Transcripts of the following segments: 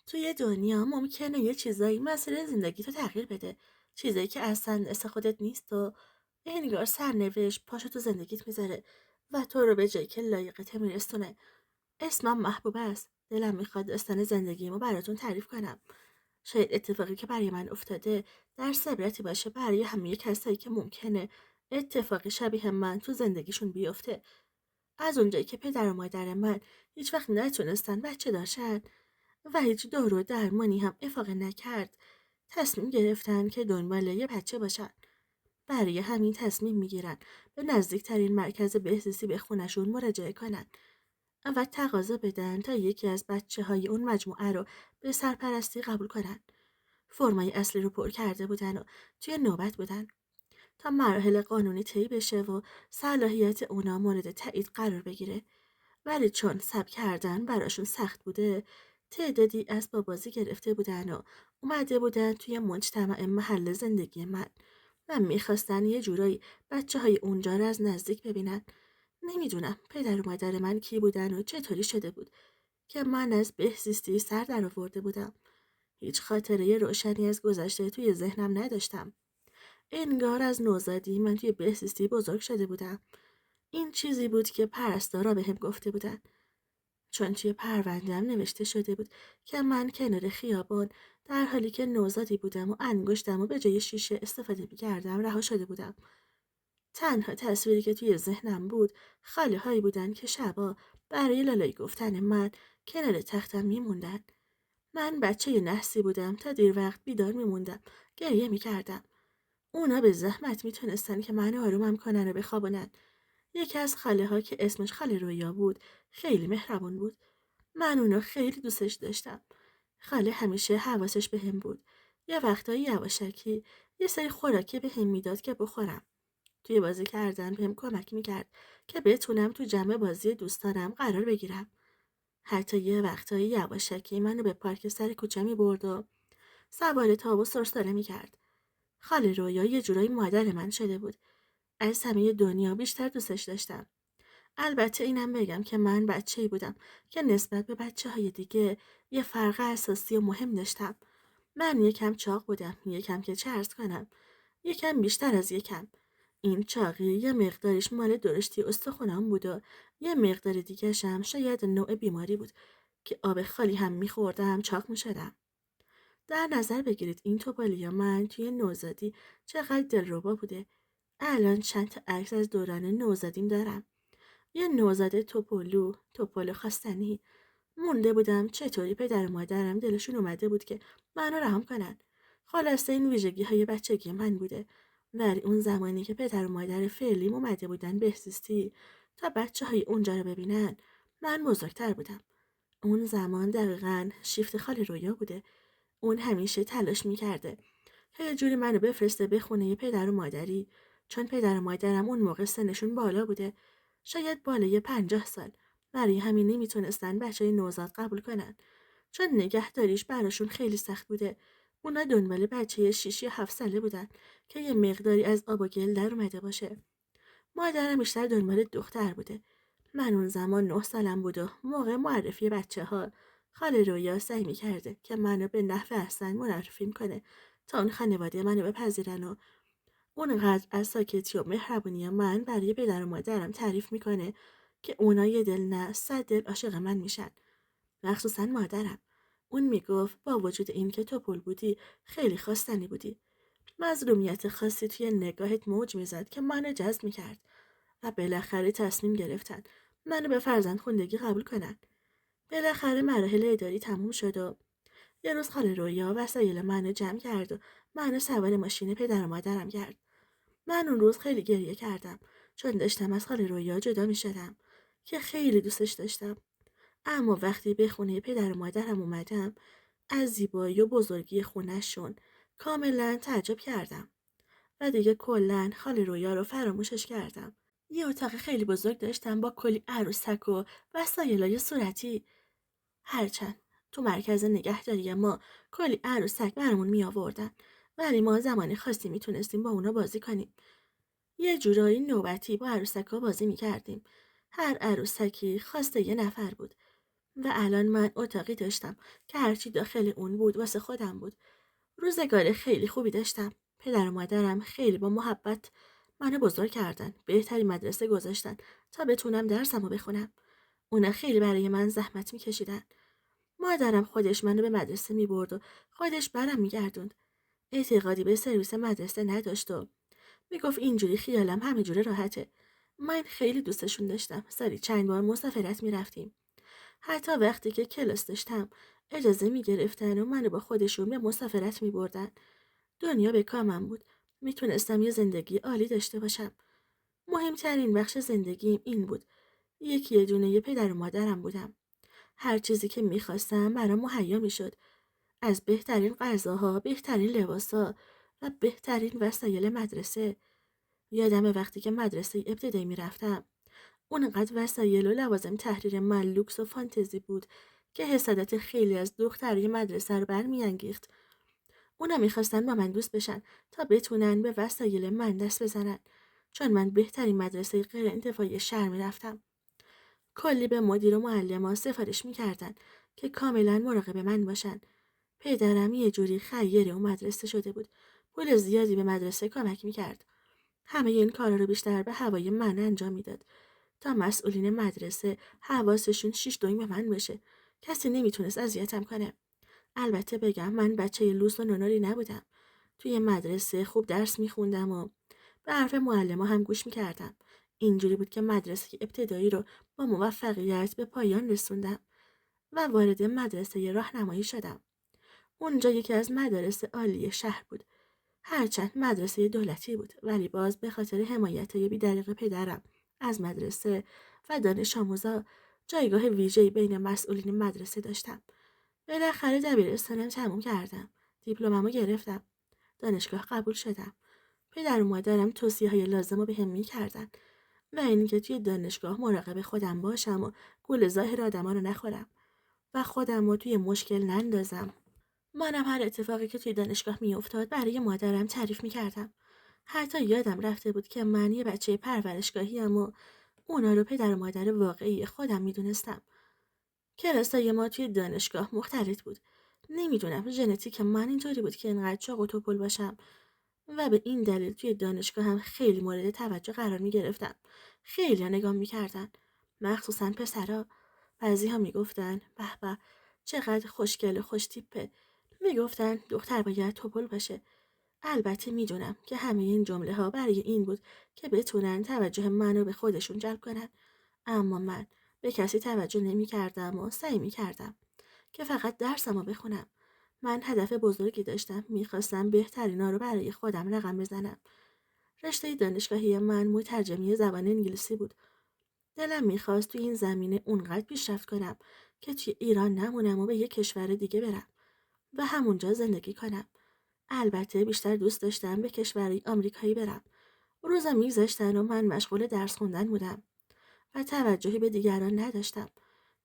توی دنیا ممکنه یه چیزایی مسیر زندگی تو تغییر بده. چیزایی که اصلا مثل خودت نیست و انگار سرنوشت پاشو تو زندگیت میذاره و تو رو به جایی که لایقته میرسونه. اسمم محبوب است. دلم میخواد داستان زندگیمو براتون تعریف کنم. شاید اتفاقی که برای من افتاده درس عبرتی باشه برای همه کسایی که ممکنه اتفاقی شبیه من تو زندگیشون بیفته. از اونجایی که پدر و مادر من هیچ وقت نتونستن بچه داشتن و هیچ دارو و درمانی هم افاقه نکرد، تصمیم گرفتن که دنبال یه بچه باشن. برای همین تصمیم میگیرن به نزدیکترین مرکز بهزیستی به خونشون مراجعه کنن و تقاضا بدن تا یکی از بچه های اون مجموعه رو به سرپرستی قبول کنن. فرمای اصلی رو پر کرده بودن و توی نوبت بودن تا مراحل قانونی طی بشه و صلاحیت اونا مورد تایید قرار بگیره. ولی چون ثبت کردن براشون سخت بوده، تعدادی اسباب بازی گرفته بودن و اومده بودن توی مجتمع محل زندگی من و میخواستن یه جورایی بچه های اونجا رو از نزدیک ببینن. نمیدونم پدر و مادر من کی بودن و چطوری شده بود که من از بهزیستی سر در آورده بودم. هیچ خاطره روشنی از گذشته توی ذهنم نداشتم. انگار از نوزادی من توی بهزیستی بزرگ شده بودم. این چیزی بود که پرستارا بهم گفته بودن. چون توی پرونده‌ام نوشته شده بود که من کنار خیابان در حالی که نوزادی بودم و انگشتم و به جای شیشه استفاده می‌کردم رها شده بودم. تنها تصویری که توی ذهنم بود خاله هایی بودن که شبا برای لالایی گفتن من کنار تختم میموندن. من بچه نحسی بودم، تا دیر وقت بیدار میموندم، گریه میکردم. اونا به زحمت میتونستن که من آرومم کنن و بخوابونن. یکی از خاله ها که اسمش خاله رویا بود خیلی مهربون بود. من اونو خیلی دوستش داشتم. خاله همیشه حواسش بهم بود. یه وقتایی یواشکی یه سری خوراکی بهم میداد که بخورم. توی بازی کردن بهم کمک میکرد که بتونم تو جمع بازی دوستانم قرار بگیرم. حتی یه وقتایی یواشکی منو به پارک سر کوچه میبرد و سوار تاب و سرسره میکرد. خاله رویا یه جورایی مادر من شده بود. از همه دنیا بیشتر دوستش داشتم. البته اینم بگم که من بچه‌ای بودم که نسبت به بچه‌های دیگه یه فرق اساسی و مهم داشتم. من یکم چاق بودم، یکم که چه عرض کنم، یکم بیشتر از یکم. این چاقی یه مقدارش مال درشتی استخونام بود و یه مقدار دیگه‌ش هم شاید نوع بیماری بود که آب خالی هم می‌خوردم چاق می‌شدم. در نظر بگیرید این توپالیا من توی نوزادی چقدر دلربا بوده. الان چند تا عکس از دوران نوزادیم دارم. یه نوزاد توپلو خواستنی. مونده بودم چطوری پدر و مادرم دلشون اومده بود که منو رحم کنن. خلاصه این ویژگی های بچگی من بوده. ولی اون زمانی که پدر و مادر فعلیم اومده بودن بهزیستی تا بچه های اونجا رو ببینن، من بزرگتر بودم. اون زمان دقیقاً شیفت خاله رویا بوده. اون همیشه تلاش میکرده که یه جوری منو بفرسته به خونه پدر و مادری، چون پدر و مادرم اون موقع سنشون بالا بوده، شاید بالای 50 سال. برای همین نمیتونستن بچه نوزاد قبول کنن، چون نگهداریش براشون خیلی سخت بوده. اونا دنبال بچه 6 یا 7 ساله بودن که یه مقداری از آب و گل در اومده باشه. مادرم بیشتر دنبال دختر بوده. من اون زمان 9 سالم بود و موقع معرفی بچه ها خاله رویا سعی میکرده که منو به نحو احسن معرفیم کنه تا اون خانواده منو بپذیرن و اونقدر از ساکتی و مهربونی من برای پدر و مادرم تعریف میکنه که اونا یه دل نه 100 دل عاشق من میشن. مخصوصا مادرم. اون میگفت با وجود اینکه تو پول بودی خیلی خواستنی بودی. مظلومیت خاصی توی نگاهت موج میزد که منو جذب میکرد و بالاخره تصمیم گرفتن منو به فرزندخوندگی قبول کنن. بالاخره مراحل اداری تموم شد و یه روز خاله رویا وسایل منو جمع کرد و منو سوار ماشین پدر و مادرم کرد. من اون روز خیلی گریه کردم، چون داشتم از خاله رویا جدا می شدم که خیلی دوستش داشتم. اما وقتی به خونه پدر و مادرم اومدم، از زیبایی و بزرگی خونه‌شون کاملا تعجب کردم و دیگه کلا خاله رویا رو فراموشش کردم. یه اتاق خیلی بزرگ داشتم با کلی عروسک و وسایلای صورتی. هرچند تو مرکز نگهداری ما کلی عروسک برامون می آوردن، ولی ما زمان خاصی میتونستیم با اونا بازی کنیم. یه جورایی نوبتی با عروسکا بازی میکردیم. هر عروسکی خواسته یه نفر بود. و الان من اتاقی داشتم که هرچی داخل اون بود واسه خودم بود. روزگار خیلی خوبی داشتم. پدر و مادرم خیلی با محبت منو بزرگ کردن. بهترین مدرسه گذاشتن تا بتونم درسمو بخونم. اونا خیلی برای من زحمت میکشیدن. مادرم خودش منو به مدرسه میبرد و خودش برم میگردوند. اعتقادی به سرویس مدرسه نداشت و میگفت اینجوری خیالم همه جوره راحته. من خیلی دوستشون داشتم. سالی چند بار مسافرت میرفتیم. حتی وقتی که کلاس داشتم اجازه میگرفتن و منو با خودشون به مسافرت میبردن. دنیا به کامم بود. میتونستم یه زندگی عالی داشته باشم. مهمترین بخش زندگیم این بود. یه دونه یه پدر و مادرم بودم. هر چیزی که میخواستم برام مهیا میشد. از بهترین غذاها، بهترین لباسا و بهترین وسایل مدرسه. یادم وقتی که مدرسه ابتدایی میرفتم. اونقدر وسایل و لوازم تحریر من لوکس و فانتزی بود که حسادت خیلی از دخترای مدرسه رو برمیانگیخت. اونا میخواستن با من دوست بشن تا بتونن به وسایل من دست بزنن. چون من بهترین مدرسه غیر انتفاعی شهر میرفتم. کلی به مدیر و معلم سفارش میکردن که کاملا مراقب من باشن. پدرم یه جوری خیر اون مدرسه شده بود. پول زیادی به مدرسه کمک میکرد. همه این کارا رو بیشتر به هوای من انجام میداد تا مسئولین مدرسه حواسشون شیش دویم به من بشه. کسی نمیتونست اذیتم کنه. البته بگم من بچه لوس و نوناری نبودم. توی مدرسه خوب درس میخوندم و به حرف معلم هم گوش میکردم. اینجوری بود که مدرسه ابتدایی رو با موفقیت به پایان رسوندم و وارد مدرسه راهنمایی شدم. اونجا یکی از مدارس عالی شهر بود. هرچند مدرسه دولتی بود ولی باز به خاطر حمایت بی‌دریغ پدرم از مدرسه و دانش آموزا جایگاه ویژه‌ای بین مسئولین مدرسه داشتم. بالاخره دبیرستانم تموم کردم. دیپلممو گرفتم. دانشگاه قبول شدم. پدر و مادرم توصیه‌های لازم رو بهم می‌کردن و اینکه توی دانشگاه مراقب خودم باشم و گول ظاهر آدما رو نخورم و خودم رو توی مشکل نندازم. منم هر اتفاقی که توی دانشگاه میافتاد برای مادرم تعریف میکردم. حتی یادم رفته بود که من یه بچه پرورشگاهیم و اونا رو پدر و مادر واقعی خودم میدونستم. کلاسای ما توی دانشگاه مختلط بود. نمیدونم ژنتیک من اینطوری بود که اینقدر چاق و توپل باشم و به این دلیل توی دانشگاه هم خیلی مورد توجه قرار میگرفتم. خیلی ها نگاه میکردن. مخصوصا پسرا. بعضی ها میگفتن به به چقدر خوشگل و خوش تیپه. میگفتن دختر باید توپل باشه. البته میدونم که همه این جمله ها برای این بود که بتونن توجه منو به خودشون جلب کنن. اما من به کسی توجه نمی کردم و سعی می کردم که فقط درسمو بخونم. من هدف بزرگی داشتم. میخواستم بهترینا رو برای خودم رقم بزنم. رشته دانشگاهی من مترجمی زبان انگلیسی بود. دلم میخواست توی این زمینه اونقدر پیشرفت کنم که توی ایران نمونم و به یه کشور دیگه برم و همونجا زندگی کنم. البته بیشتر دوست داشتم به کشورهای آمریکایی برم. روزا میگذشتن و من مشغول درس خوندن بودم و توجهی به دیگران نداشتم.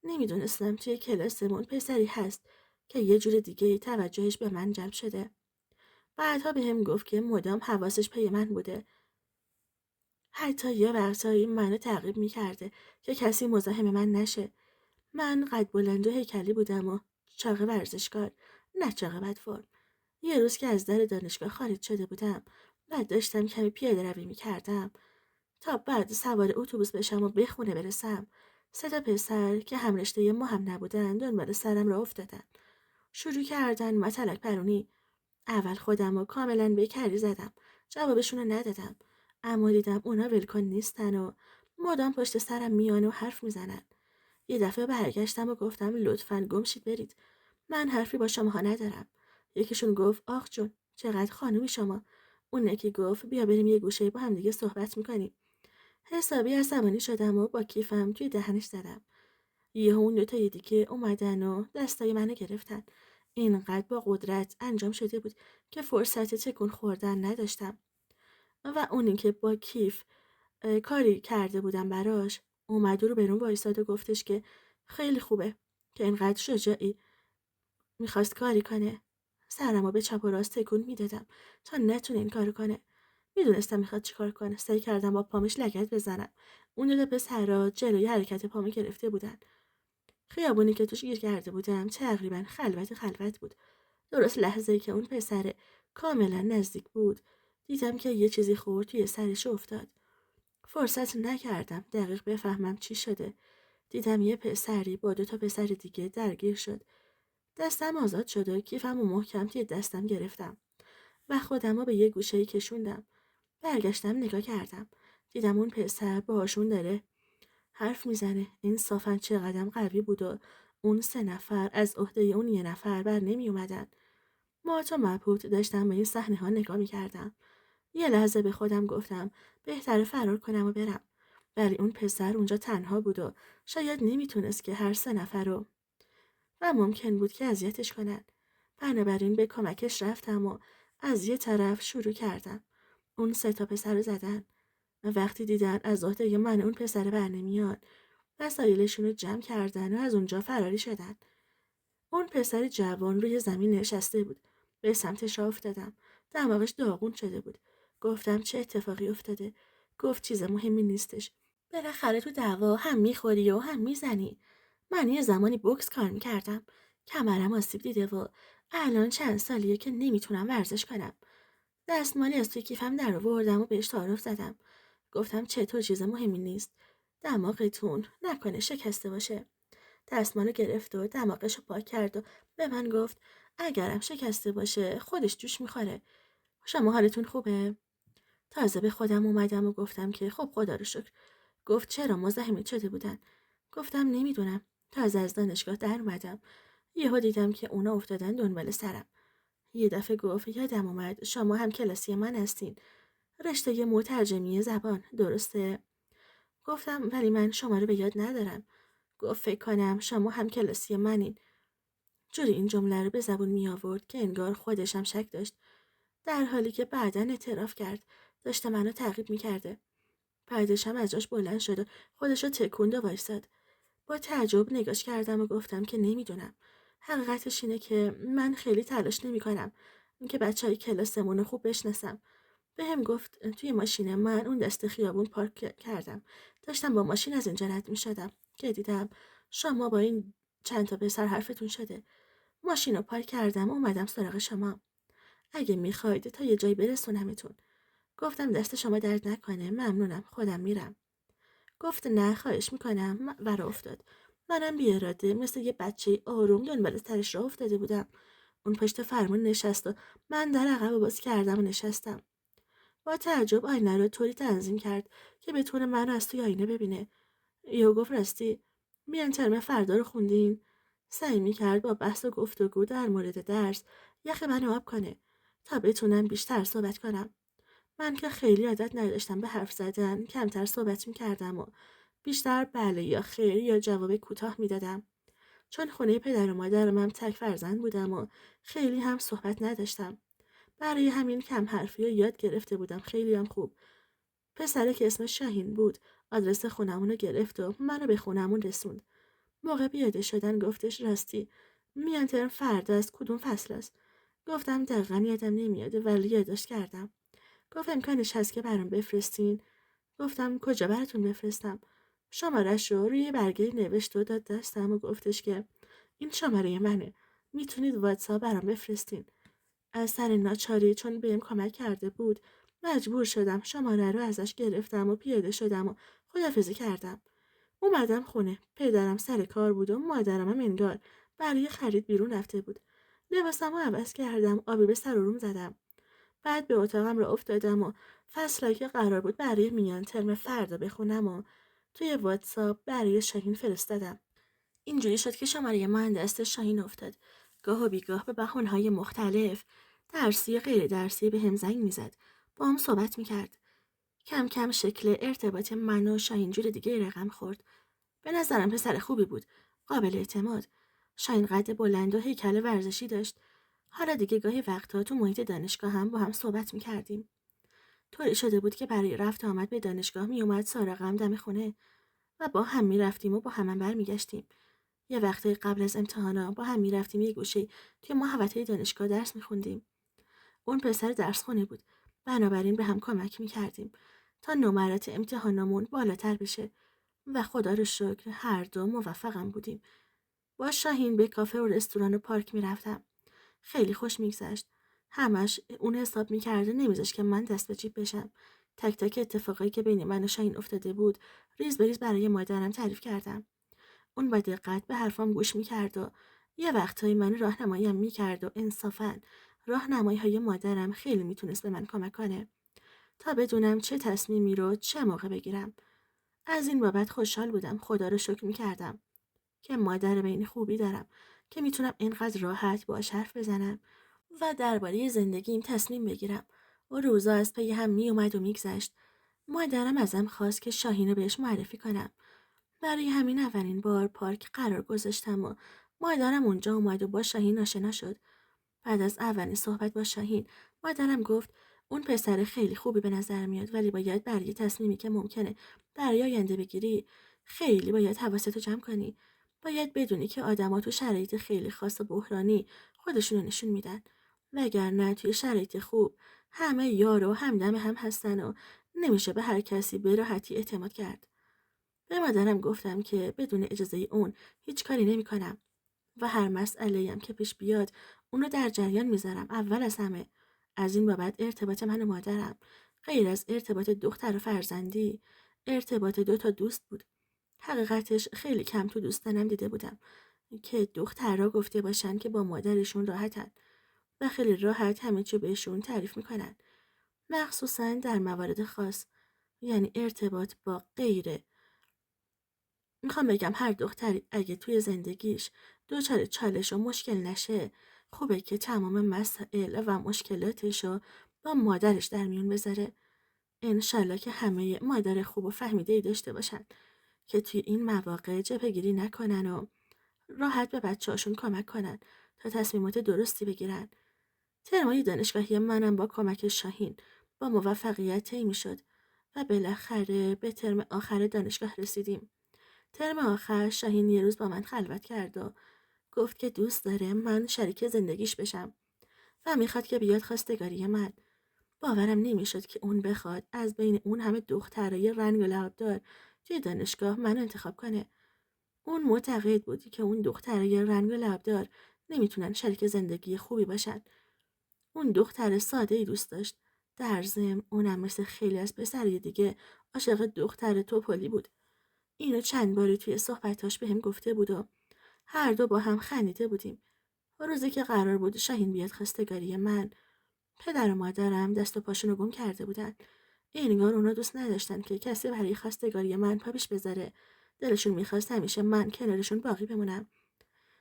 نمیدونستم توی کلاسمون پسری هست که یه جور دیگه توجهش به من جلب شده. بعدها بهم گفت که مدام حواسش پی من بوده. حتی یه وقتایی منو تعقیب میکرده که کسی مزاحم من نشه. من قد بلند و هیکلی بودم و چاق ورزشکار، نه چاق بدفرم. یه روز که از در دانشگاه خارج شده بودم و داشتم کمی پیاده روی میکردم تا بعد سوار اتوبوس بشم و به خونه برسم. سه تا پسر که هم رشته ما هم نبودن دنبال سرم را افتادن. شروع کردن متلک پرونی. اول خودم رو کاملا بیکری زدم. جوابشون رو ندادم. اما دیدم اونا ولکن نیستن و مدام پشت سرم میان و حرف میزنن. یه دفعه برگشتم و گفتم لطفاً گم شید برید. من حرفی با شماها ندارم. یکیشون گفت آخ جون چقدر خانومی شما. اون یکی گفت بیا بریم یه گوشه با هم دیگه صحبت میکنیم. حسابی عصبانی شدم و با کیفم توی دهنش زدم. یهو اون دوتای دیگه اومدن و دستای منو گرفتن. اینقدر با قدرت انجام شده بود که فرصت تکون خوردن نداشتم. و اونی که با کیف کاری کرده بودم براش اومد و رو برون وایساد و گفتش که خیلی خوبه که اینقدر شجاعی. میخواست کاری کنه. سرمو به چپ و راست تکون میدادم تا نتونه این کارو کنه. میدونستم میخواد چیکار کنه. سعی کردم با پامش لگد بزنم. اون دو پسرا جلوی حرکت پامو گرفته بودن. خیابونی که توش گیر کرده بودم تقریبا خلوت بود. درست لحظه‌ای که اون پسر کاملا نزدیک بود دیدم که یه چیزی خورد توی سرش افتاد. فرصت نکردم دقیق بفهمم چی شده. دیدم یه پسری با 2 پسر دیگه درگیر شد. دستم آزاد شد و کیفم و محکم توی دستم گرفتم و خودم رو به یه گوشه‌ای کشوندم. برگشتم نگاه کردم. دیدم اون پسر باهاشون داره حرف میزنه. انصافاً چقدر قوی بود و اون 3 نفر از عهده اون 1 نفر بر نمی اومدن. مات و مبهوت داشتم به این صحنه ها نگاه میکردم. یه لحظه به خودم گفتم بهتره فرار کنم و برم. ولی اون پسر اونجا تنها بود و شاید نمیتونست که هر 3 نفر رو و ممکن بود که اذیتش کنن. بنابراین به کمکش رفتم و از یه طرف شروع کردم. اون 3 پسر رو زدن و وقتی دیدن از عهده من اون پسر بر نمیاد وسایلشون رو جمع کردن و از اونجا فراری شدن. اون پسر جوان روی زمین نشسته بود. به سمتش راه افتادم. دماغش داغون شده بود. گفتم چه اتفاقی افتاده؟ گفت چیز مهمی نیستش. بالاخره تو دعوا هم میخوری و هم میزنی. من یه زمانی بوکس کار میکردم. کمرم آسیب دیده و الان چند سالیه که نمیتونم ورزش کنم. دستمالی از توی کیفم در آوردم و بهش تعارف زدم. گفتم چطور چیز مهمی نیست. دماغتون نکنه شکسته باشه. دستمالو گرفت و دماغش رو پاک کرد و به من گفت اگرم شکسته باشه خودش جوش میخوره. شما حالتون خوبه؟ تازه به خودم اومدم و گفتم که خب خدا رو شکر. گفت چرا مزاحمت شده بودن؟ گفتم نمیدونم. تازه از دانشگاه در اومدم. یهو دیدم که اونا افتادن دنبال سرم. یه دفعه گفت یادم اومد شما هم کلاسی من هستین. رشته مترجمی زبان درسته؟ گفتم ولی من شما رو به یاد ندارم. گفت فکر کنم شما هم کلاسی منین. جوری این جمله رو به زبون می آورد که انگار خودش هم شک داشت. در حالی که بعداً اعتراف کرد داشته منو تعقیب می کرده. بعدش هم از جاش بلند شد و خودش رو تکوند و وایساد. با تعجب نگاش کردم و گفتم که نمیدونم. حقیقتش اینه که من خیلی تلاش نمی کنم. اینکه بچهای کلاسمون رو خوب بشناسم. بهم گفت توی ماشین من اون دست خیابون پارک کردم. داشتم با ماشین از اینجا رد می شدم که دیدم شما با این چند تا پسر حرفتون شده. ماشین رو پارک کردم و اومدم سراغ شما. اگه میخواید تا یه جایی برسونمتون. گفتم دست شما درد نکنه ممنونم خودم میرم. گفت نه خواهش میکنم و راه افتاد. منم بی اراده مثل یه بچه آروم دنبال سرش راه افتاده بودم. اون پشت فرمون نشست و من در عقب باز کردم و نشستم. با تعجب آینه رو طوری تنظیم کرد که بتونه منو از توی آینه ببینه. یهو گفت راستی میان ترم فردا رو خوندین؟ سعی میکرد با بحث و گفتگو در مورد درس یخ منو آب کنه تا بتونم بیشتر صحبت کنم. من که خیلی عادت نداشتم به حرف زدن کمتر صحبت میکردم و بیشتر بله یا خیر یا جواب کوتاه میدادم. چون خونه پدر و مادرم هم تک فرزند بودم و خیلی هم صحبت نداشتم. برای همین کم حرفی رو یاد گرفته بودم خیلی هم خوب. پسره که اسمش شاهین بود آدرس خونمون رو گرفت و منو به خونمون رسوند. موقع پیاده شدن گفتش راستی میان ترم فردا از کدوم فصل است؟ گفتم دقیقا یادم نمیاد ولی یادداشت کردم. گفت امکانش هست که برام بفرستین؟ گفتم کجا براتون بفرستم؟ شمارش رو روی برگه نوشت و داد دستم و گفتش که این شماره منه. میتونید واتساپ برام بفرستین. از سر ناچاری چون بهم کمک کرده بود مجبور شدم شماره رو ازش گرفتم و پیاده شدم و خدافزی کردم. اومدم خونه. پدرم سر کار بود و مادرم هم انگار برای خرید بیرون رفته بود. لباسم رو عوض کردم آبی به سر و روم زدم. بعد به اتاقم را افتادم و فصلایی که قرار بود برای میان ترم فردا بخونم و توی واتساپ برای شاهین فرستادم. اینجوری شد که شماره من دست شاهین افتاد. گاه و بیگاه به بهونه‌های مختلف درسی غیر درسی به هم زنگ میزد. با هم صحبت میکرد. کم کم شکل ارتباط من و شاهین جور دیگه رقم خورد. به نظرم پسر خوبی بود. قابل اعتماد. شاهین قد بلند و هیکل ورزشی داشت. حالا دیگه گاهی وقتا تو محیط دانشگاه هم با هم صحبت میکردیم. طوری شده بود که برای رفت آمد به دانشگاه میومد سراغم دم خونه و با هم میرفتیم و با هم برمیگشتیم. یه وقتی قبل از امتحانا با هم میرفتیم یه گوشه توی محوطه دانشگاه درس میخوندیم. اون پسر درس خونه بود. بنابراین به هم کمک میکردیم تا نمرات امتحانامون بالاتر بشه و خدا رو شکر هر دو موفقم بودیم. با شاهین به کافه و رستوران و پارک میرفتم. خیلی خوش میگذشت. همش اون حساب میکرده نمیذاش که من دست به جیب بشم. تک تک اتفاقایی که بین من و شاهین افتاده بود ریز به ریز برای مادرم تعریف کردم. اون با دقت به حرفام گوش میکرد و یه وقتایی من راهنماییم میکرد و انصافاً راهنمایی های مادرم خیلی میتونست به من کمک کنه تا بدونم چه تصمیمی رو چه موقع بگیرم. از این بابت خوشحال بودم. خدا رو شکر میکردم که مادر به این خوبی دارم که میتونم اینقدر راحت باهاش حرف بزنم و درباره زندگیم تصمیم بگیرم. و روزا از پی هم میومد و میگذشت. مادرم ازم خواست که شاهین رو بهش معرفی کنم. برای همین اولین بار پارک قرار گذاشتم و مادرم اونجا اومد و با شاهین آشنا شد. بعد از اولین صحبت با شاهین مادرم گفت اون پسر خیلی خوبی به نظر میاد، ولی باید برای تصمیمی که ممکنه برای آینده بگیری خیلی باید حواستو جمع کنی. باید بدونی که آدما تو شرایط خیلی خاص و بحرانی خودشونو نشون میدن، وگرنه توی شرایط خوب همه یار و همدم هم هستن و نمیشه به هر کسی به راحتی اعتماد کرد. به مادرم گفتم که بدون اجازه اون هیچ کاری نمیکنم و هر مسئله‌ای هم که پیش بیاد اونو در جریان میذارم. اول از همه از این بابت ارتباط من و مادرم غیر از ارتباط دختر و فرزندی ارتباط دو تا دوست بود. حقیقتش خیلی کم تو دوستانم دیده بودم که دخترها گفته باشن که با مادرشون راحتن و خیلی راحت همه چی بهشون تعریف میکنن، مخصوصا در موارد خاص. یعنی ارتباط با غیره. میخوام بگم هر دختری اگه توی زندگیش دچار چالش و مشکل نشه خوبه که تمام مسائل و مشکلاتش رو با مادرش در میون بذاره. انشالله که همه مادر خوب و فهمیده ای داشته باشن که توی این مواقع جبهه‌گیری نکنن و راحت به بچه‌هاشون کمک کنن تا تصمیمات درستی بگیرن. ترمای دانشگاهی منم با کمک شاهین با موفقیت طی می‌شد و بالاخره به ترم آخر دانشگاه رسیدیم. ترم آخر شاهین یه روز با من خلوت کرد و گفت که دوست داره من شریک زندگیش بشم و میخواد که بیاد خواستگاری من. باورم نمیشد که اون بخواد از بین اون همه دخترای رنگ و لعابدار توی دانشگاه من انتخاب کنه. اون معتقد بود که اون دخترای رنگ و لعابدار نمیتونن شریک زندگی خوبی باشن. اون دختر ساده ای دوست داشت. در ضمن اونم مثل خیلی از پسرای دیگه عاشق دختر توپلی بود. اینو چند باری توی صحبتاش بهم گفته بود و هر دو با هم خندیده بودیم. و روزی که قرار بود شاهین بیاد خواستگاری من، پدر و مادرم دست و پاشونو گم کرده بودن. انگار اونا دوست نداشتن که کسی برای خواستگاری من پا پیش بذاره. دلشون میخواست همیشه من کنارشون باقی بمونم.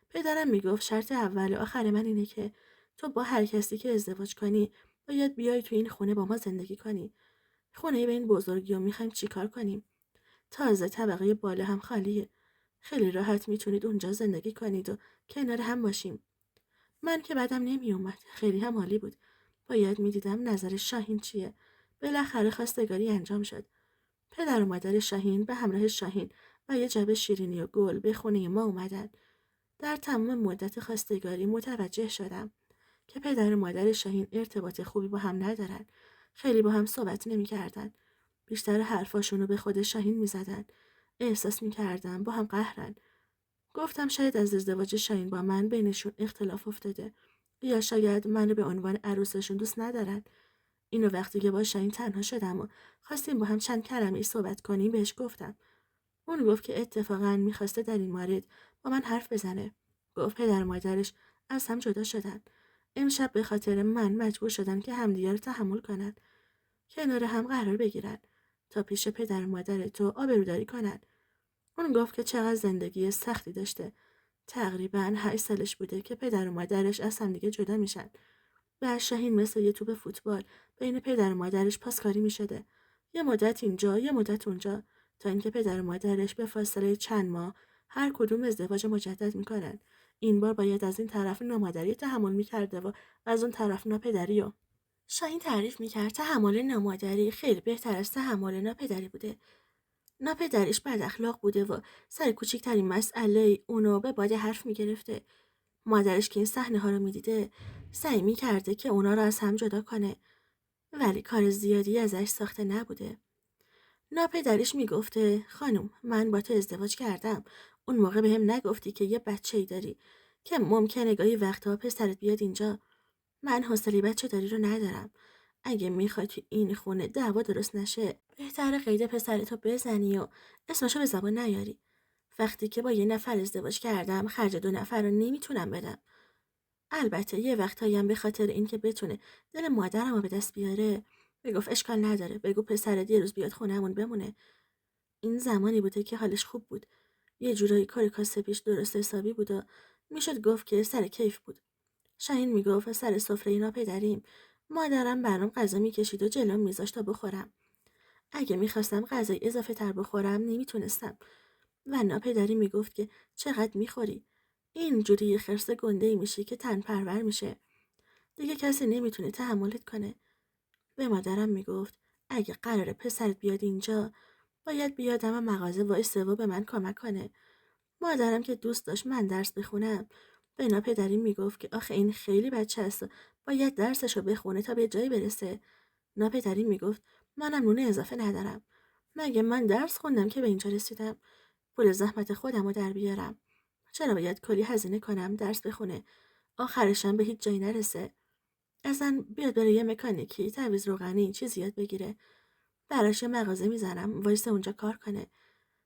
پدرم میگفت شرط اول و آخر من اینه که تو با هر کسی که ازدواج کنی باید بیای تو این خونه با ما زندگی کنی. خونه به این بزرگی و میخوایم چیکار کنیم؟ تازه طبقه بالا هم خالیه. خیلی راحت میتونید اونجا زندگی کنید و کنار هم باشیم. من که بعدم نمیومد. خیلی هم عالی بود. باید میدیدم نظر شاهین چیه. بالاخره خواستگاری انجام شد. پدر و مادر شاهین به همراه شاهین و یه جعبه شیرینی و گل به خونه ما اومدن. در تمام مدت خواستگاری متوجه شدم که پدر و مادر شاهین ارتباط خوبی با هم ندارن. خیلی با هم صحبت نمیکردن. بیشتر حرفاشونو به خود شاهین میزدن. احساس میکردم با هم قهرن. گفتم شاید از ازدواج شاهین با من بینشون اختلاف افتاده، یا شاید منو به عنوان عروسشون دوست ندارن. اینو وقتی که با شاهین تنها شدم و خواستیم با هم چند کلمه صحبت کنیم بهش گفتم. اون گفت که اتفاقا میخواسته در این مورد با من حرف بزنه. گفت پدر و مادرش از هم جدا شدن. امشب به خاطر من مجبور شدن که همدیگه رو تحمل کنن، کنار هم قرار بگیرن تا پیش پدر و مادر تو آبروداری کنن. اون گفت که چقدر زندگی سختی داشته. تقریباً 8 سالش بوده که پدر و مادرش از همدیگه جدا میشن. و شاهین مثل یه توپ فوتبال بین پدر و مادرش پاسکاری میشده. یه مدت اینجا یه مدت اونجا، تا اینکه پدر و مادرش به فاصله چند ماه هر کدوم ازدواج مجدد میکنن. این بار باید از این طرف نامادری تحمل میکرده و از اون طرف ناپدری. و شاهین تعریف میکرد تحمل نامادری خیلی بهتر از تحمل ناپدری بوده. ناپدریش بد اخلاق بوده و سر کوچکترین مسئله اونو به باد حرف میگرفته. مادرش که این صحنه ها رو میدیده سعی میکرده که اونا رو از هم جدا کنه، ولی کار زیادی ازش ساخته نبوده. ناپدریش میگفته خانم من با تو ازدواج کردم. اون موقع بهم نگفتی که یه بچه‌ای داری که ممکنه گاهی وقتا پسرت بیاد اینجا. من حوصله بچه داری رو ندارم. اگه میخوای تو این خونه دعوا درست نشه بهتره قید پسرتو بزنی و اسمشو به زبان نیاری. وقتی که با یه نفر ازدواج کردم خرج 2 نفر رو نمیتونم بدم. البته یه وقتایی هم به خاطر اینکه بتونه دل مادرمو به دست بیاره میگفت اشکال نداره بگو پسرت یه روز بیاد خونهمون بمونه. این زمانی بوده که حالش خوب بود. یه جورایی کار کاسبیش درست حسابی بود و میشد گفت که سر کیف بود. شاهین میگفت سر سفره ناپدریم مادرم برام غذا میکشید و جلوم میذاشت تا بخورم. اگه میخواستم غذای اضافه تر بخورم نمیتونستم و ناپدری میگفت که چقدر میخوری. اینجوری یه خرس گنده میشی که تن پرور میشه. دیگه کسی نمیتونه تحملت کنه. به مادرم میگفت اگه قراره پسرت بیاد اینجا باید بیادم مغازه وایسه و به من کمک کنه. مادرم که دوست داشت من درس بخونم به ناپدری میگفت که آخه این خیلی بچه است باید درسشو بخونه تا به جایی برسه. ناپدری میگفت منم نون اضافه ندارم. مگه من درس خوندم که به اینجا رسیدم؟ پول زحمت خودم رو در بیارم. چرا باید کلی هزینه کنم درس بخونه آخرشم به هیچ جایی نرسه؟ اصلا بیاد بره یه مکانیکی تعویض روغنی چیزی یاد بگیره. براش یه مغازه میزنم وایسه اونجا کار کنه.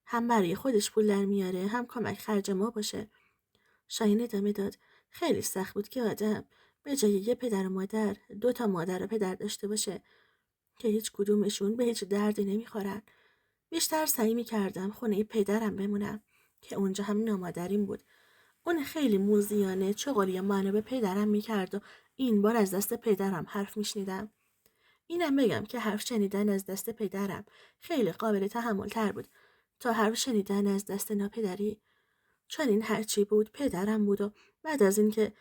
هم برای خودش پول در میاره هم کمک خرج ما باشه. شاهین ادامه داد خیلی سخت بود که آدم به جای یه پدر و مادر 2 مادر و پدر داشته باشه که هیچ کدومشون به هیچ دردی نمیخورن. بیشتر سعی میکردم خونه پدرم بمونم که اونجا هم نامادریم بود. اون خیلی موذیانه چغالی منو به پدرم میکرد و این بار از دست پدرم حرف میشنیدم. اینم بگم که حرف شنیدن از دست پدرم خیلی قابل تحمل تر بود تا حرف شنیدن از دست ناپدری. چون این هرچی بود پدرم بود و بعد از اینکه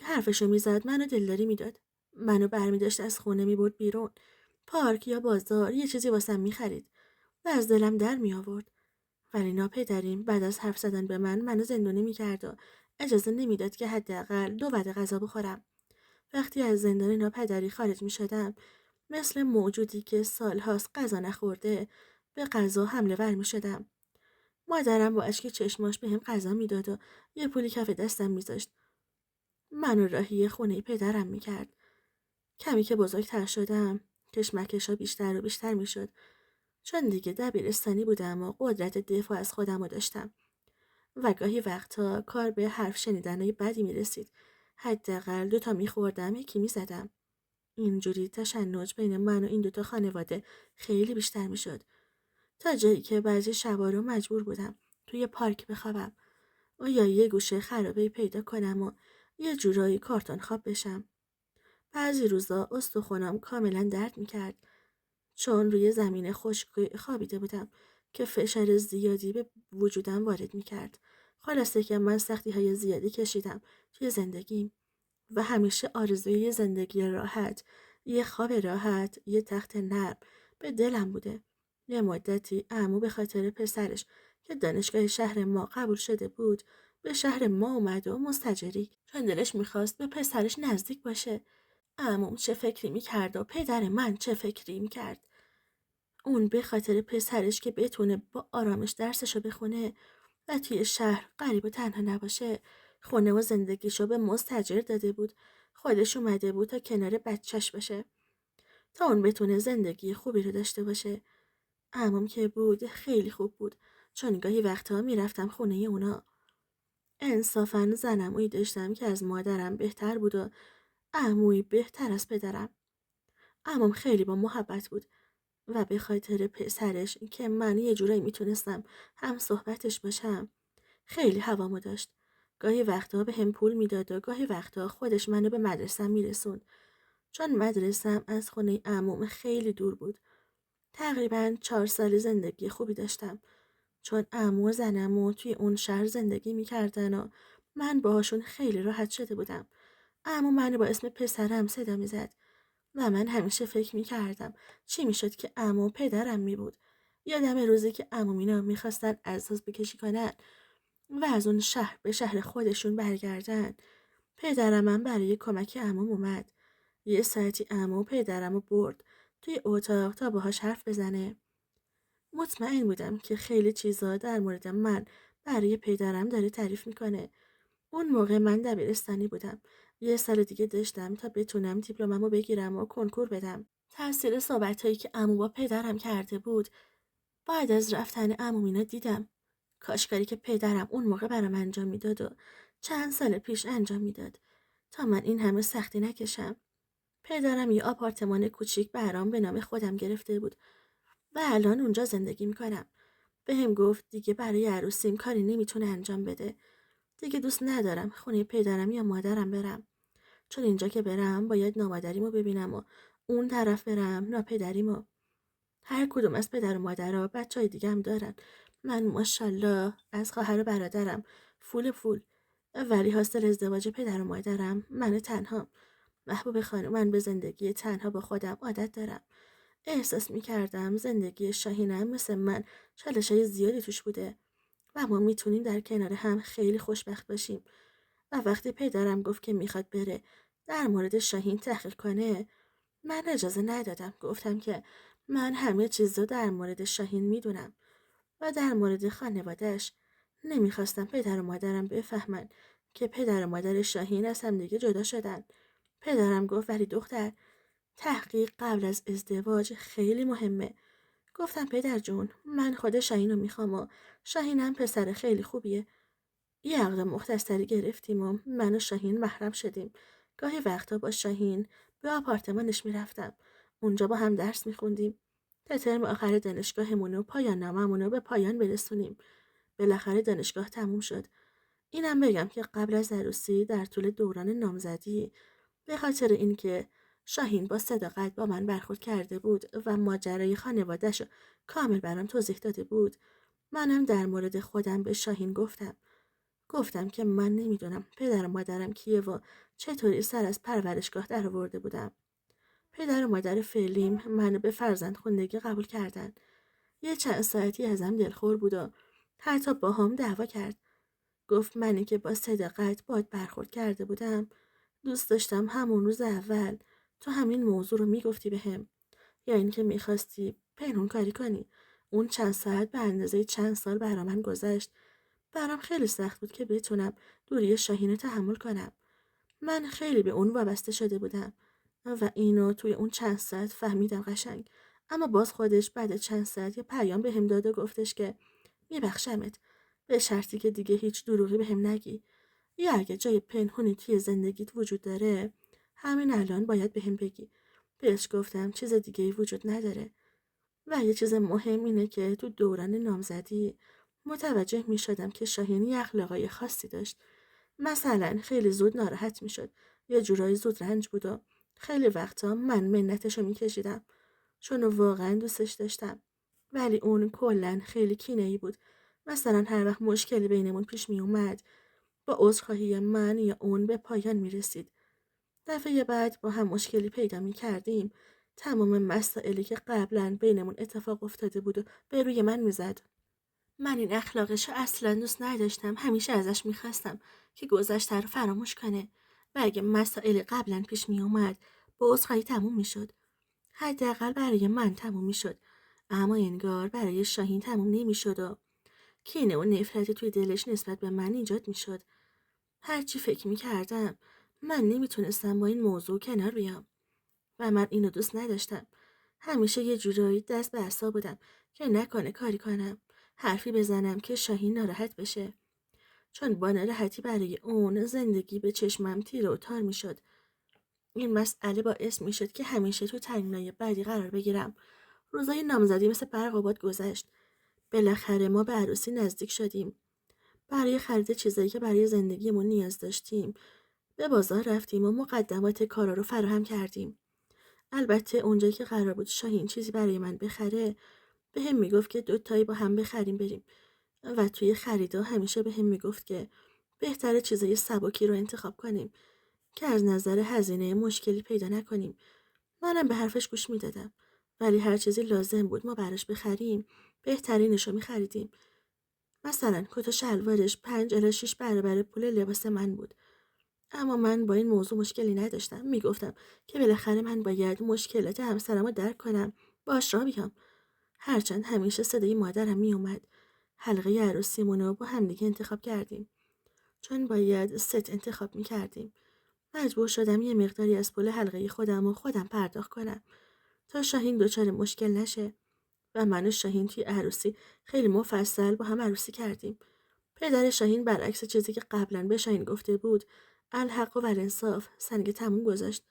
حرفشو میزد منو دلداری میداد. منو برمیداشت از خونه میبرد بیرون. پارک یا بازار یه چیزی واسم میخرید و از دلم در میآورد. ولی ناپدریم بعد از حرف زدن به منو زندانی میکرد و اجازه نمیداد که حداقل 2 وعده غذا بخورم. وقتی از زندان ناپدری خارج میشدم مثل موجودی که سالهاست غذا نخورده به غذا حمله ور میشدم. مادرم با اشک چشماش بهم غذا میداد و یه پولی کف دستم میذاشت. منو راهی خونه پدرم میکرد. کمی که بزرگتر شدم کشمکشا بیشتر و بیشتر میشد. چون دیگه دبیرستانی بودم و قدرت دفاع از خودم رو داشتم و گاهی وقتا کار به حرف شنیدنهای بدی میرسید. حداقل 2 میخوردم یکی میزدم. اینجوری تشنج بین من و این 2 خانواده خیلی بیشتر میشد تا جایی که بعضی شبا رو مجبور بودم توی پارک بخوابم و یا یه گوشه خرابه پیدا کنم و یه جورایی کارتون خواب بشم. بعضی روزا استخونام کاملا درد میکرد چون روی زمین خشک خوابیده بودم که فشار زیادی به وجودم وارد میکرد. خلاصه که من سختی های زیادی کشیدم توی زندگیم و همیشه آرزوی یه زندگی راحت، یه خواب راحت، یه تخت نرم به دلم بوده. یه مدتی عمو به خاطر پسرش که دانشگاه شهر ما قبول شده بود به شهر ما اومد و مستجری چون دلش میخواست به پسرش نزدیک باشه. عموم چه فکری میکرد و پدر من چه فکری میکرد. اون به خاطر پسرش که بتونه با آرامش درسشو بخونه و توی شهر غریب و تنها نباشه خونه و زندگیشو به مستاجر داده بود. خودش اومده بود تا کنار بچهش باشه تا اون بتونه زندگی خوبی رو داشته باشه. عموم که بود خیلی خوب بود چون گاهی وقتها میرفتم خونه اونا. انصافاً زنمویی داشتم که از مادرم بهتر بود و عمویی بهتر از پدرم. عموم خیلی با محبت بود و به خاطر پسرش که من یه جورایی میتونستم هم صحبتش باشم خیلی هوامو داشت. گاهی وقتا به هم پول میداد و گاهی وقتا خودش منو به مدرسم میرسوند چون مدرسم از خونه عموم خیلی دور بود. تقریباً 4 سال زندگی خوبی داشتم چون عمو و زنمو توی اون شهر زندگی میکردن و من باهاشون خیلی راحت شده بودم. عمو منو با اسم پسرم صدا میزد و من همیشه فکر میکردم چی میشد که عمو پدرم میبود. یادم روزی که عمومینا میخواستن اساس بکشی کنن و از اون شهر به شهر خودشون برگردن. پدرم هم برای کمک عموم اومد. یه ساعتی عمو پدرم رو برد توی اتاق تا باهاش حرف بزنه. مطمئن بودم که خیلی چیزا در مورد من برای پدرم داره تعریف میکنه. اون موقع من دبیرستانی بودم. یه سال دیگه داشتم تا بتونم دیپلممو بگیرم و کنکور بدم. تاثیر صحبتایی که عمو با پدرم کرده بود بعد از رفتن عمومینا دیدم. کاشکاری که پدرم اون موقع برام انجام میداد و چند سال پیش انجام میداد تا من این همه سختی نکشم. پدرم یه آپارتمان کوچیک برام به نام خودم گرفته بود و الان اونجا زندگی میکنم. بهم گفت دیگه برای عروسیم کاری نمیتونه انجام بده. دیگه دوست ندارم خونه پدرم یا مادرم برم. چون اینجا که برم باید نامادریمو ببینم و اون طرف برم ناپدریمو. هر کدوم از پدر و مادرها بچهای دیگه هم دارن. من ماشاءالله از خواهر و برادرم فول. ولی حاصل ازدواج پدر و مادرم من تنها. محبوب خانم، من به زندگی تنها با خودم عادت دارم. احساس میکردم زندگی شاهینم مثل من چالشای زیادی توش بوده و ما میتونیم در کنار هم خیلی خوشبخت باشیم. و وقتی پدرم گفت که میخواد بره در مورد شاهین تحقیق کنه، من اجازه ندادم. گفتم که من همه چیز رو در مورد شاهین میدونم و در مورد خانوادهش. نمیخواستم پدر و مادرم بفهمن که پدر و مادر شاهین از هم دیگه جدا شدن. پدرم گفت ولی دختر، تحقیق قبل از ازدواج خیلی مهمه. گفتم پدر جون، من خود شاهین رو میخوام و شاهینم پسر خیلی خوبیه. یه عقد مختصری گرفتیم و من و شاهین محرم شدیم. گاهی وقتا با شاهین به آپارتمانش میرفتم. اونجا با هم درس میخوندیم تا ترم آخر دانشگاهمون و پایان ناممون رو به پایان برسونیم. بالاخره دانشگاه تموم شد. اینم بگم که قبل از عروسی در طول دوران نامزدی به خاطر اینکه شاهین با صداقت با من برخورد کرده بود و ماجرای خانواده‌شو کامل برام توضیح داده بود، منم در مورد خودم به شاهین گفتم که من نمیدونم پدر و مادرم کیه و چطوری سر از پرورشگاه در آورده بودم. پدر و مادر فعلیم منو به فرزند خوندگی قبول کردن. یه چند ساعتی ازم دلخور بود و حتی با هم دعوا کرد. گفت منی که با صداقت باد برخورد کرده بودم دوست داشتم همون روز اول تو همین موضوع رو میگفتی بهم، یا اینکه میخواستی پنهون کاری کنی. اون چند ساعت به اندازه چند سال برا من گذشت. برام خیلی سخت بود که بتونم دوری شاهین رو تحمل کنم. من خیلی به اون وابسته شده بودم و اینو توی اون چند ساعت فهمیدم قشنگ. اما باز خودش بعد چند ساعت یه پیام بهم داد و گفتش که میبخشمت، به شرطی که دیگه هیچ دروغی بهم نگی. یا اگه جای پنهونی توی زندگیت وجود داره همین الان باید بهم بگی. بهش گفتم چیز دیگه ای وجود نداره و یه چیز مهم اینه که تو دوران نامزدی متوجه می شدم که شاهین یه اخلاقای خاصی داشت. مثلا خیلی زود ناراحت می شد. یه جورایی زود رنج بود و خیلی وقتا من منتشو می کشیدم چون واقعا دوستش داشتم. ولی اون کلا خیلی کینه‌ای بود. مثلا هر وقت مشکلی بینمون پیش می اومد با عذرخواهی من یا اون به پایان می رسید. دفعه بعد با هم مشکلی پیدا می کردیم. تمام مسائلی که قبلا بینمون اتفاق افتاده بود و به روی من می زد. من این اخلاقش اصلا دوست نداشتم. همیشه ازش میخواستم که گذشته رو فراموش کنه و اگه مسائل قبلا پیش می اومد با عذرخواهی تموم می شد. حداقل برای من تموم می شد. اما انگار برای شاهین تموم نمی شد و کینه و نفرتی توی دلش نسبت به من ایجاد می شد. هرچی فکر می کردم من نمیتونستم با این موضوع کنار بیام و من اینو دوست نداشتم. همیشه یه جورایی دست به عصا بودم که نکنه کاری کنم، حرفی بزنم که شاهین ناراحت بشه، چون با ناراحتی برای اون زندگی به چشمم تیره و تار می شد. این مسئله باعث می شد که همیشه تو تنگنای بعدی قرار بگیرم. روزای نامزدی مثل برق و باد گذشت. بالاخره ما به عروسی نزدیک شدیم. برای خرید چیزایی که برای زندگیمون نیاز داشتیم به بازار رفتیم و مقدمات کارا رو فراهم کردیم. البته اونجایی که قرار بود شاهین چیزی برای من بخره به هم میگفت که دوتایی با هم بخریم بریم و توی خریدا همیشه به هم میگفت که بهتره چیزای سبکی رو انتخاب کنیم که از نظر هزینه مشکلی پیدا نکنیم. منم به حرفش گوش میدادم، ولی هر چیزی لازم بود ما براش بخریم بهترینش رو میخریدیم. مثلا کت و شلوارش 5 الی 6 برابر پول لباس من بود. اما من با این موضوع مشکلی نداشتم. میگفتم که بالاخره من باید مشکلات همسرم رو درک کنم، باش را بیام. هرچند همیشه صدای مادرم می اومد. حلقه عروسیمون رو با همدیگه انتخاب کردیم. چون باید ست انتخاب می کردیم. مجبور شدم یه مقداری از پول حلقه خودم پرداخت کنم تا شاهین دچار مشکل نشه. و من و شاهین توی عروسی خیلی مفصل با هم عروسی کردیم. پدر شاهین برعکس چیزی که قبلا به شاهین گفته بود، الحق و الانصاف سنگ تموم گذاشت.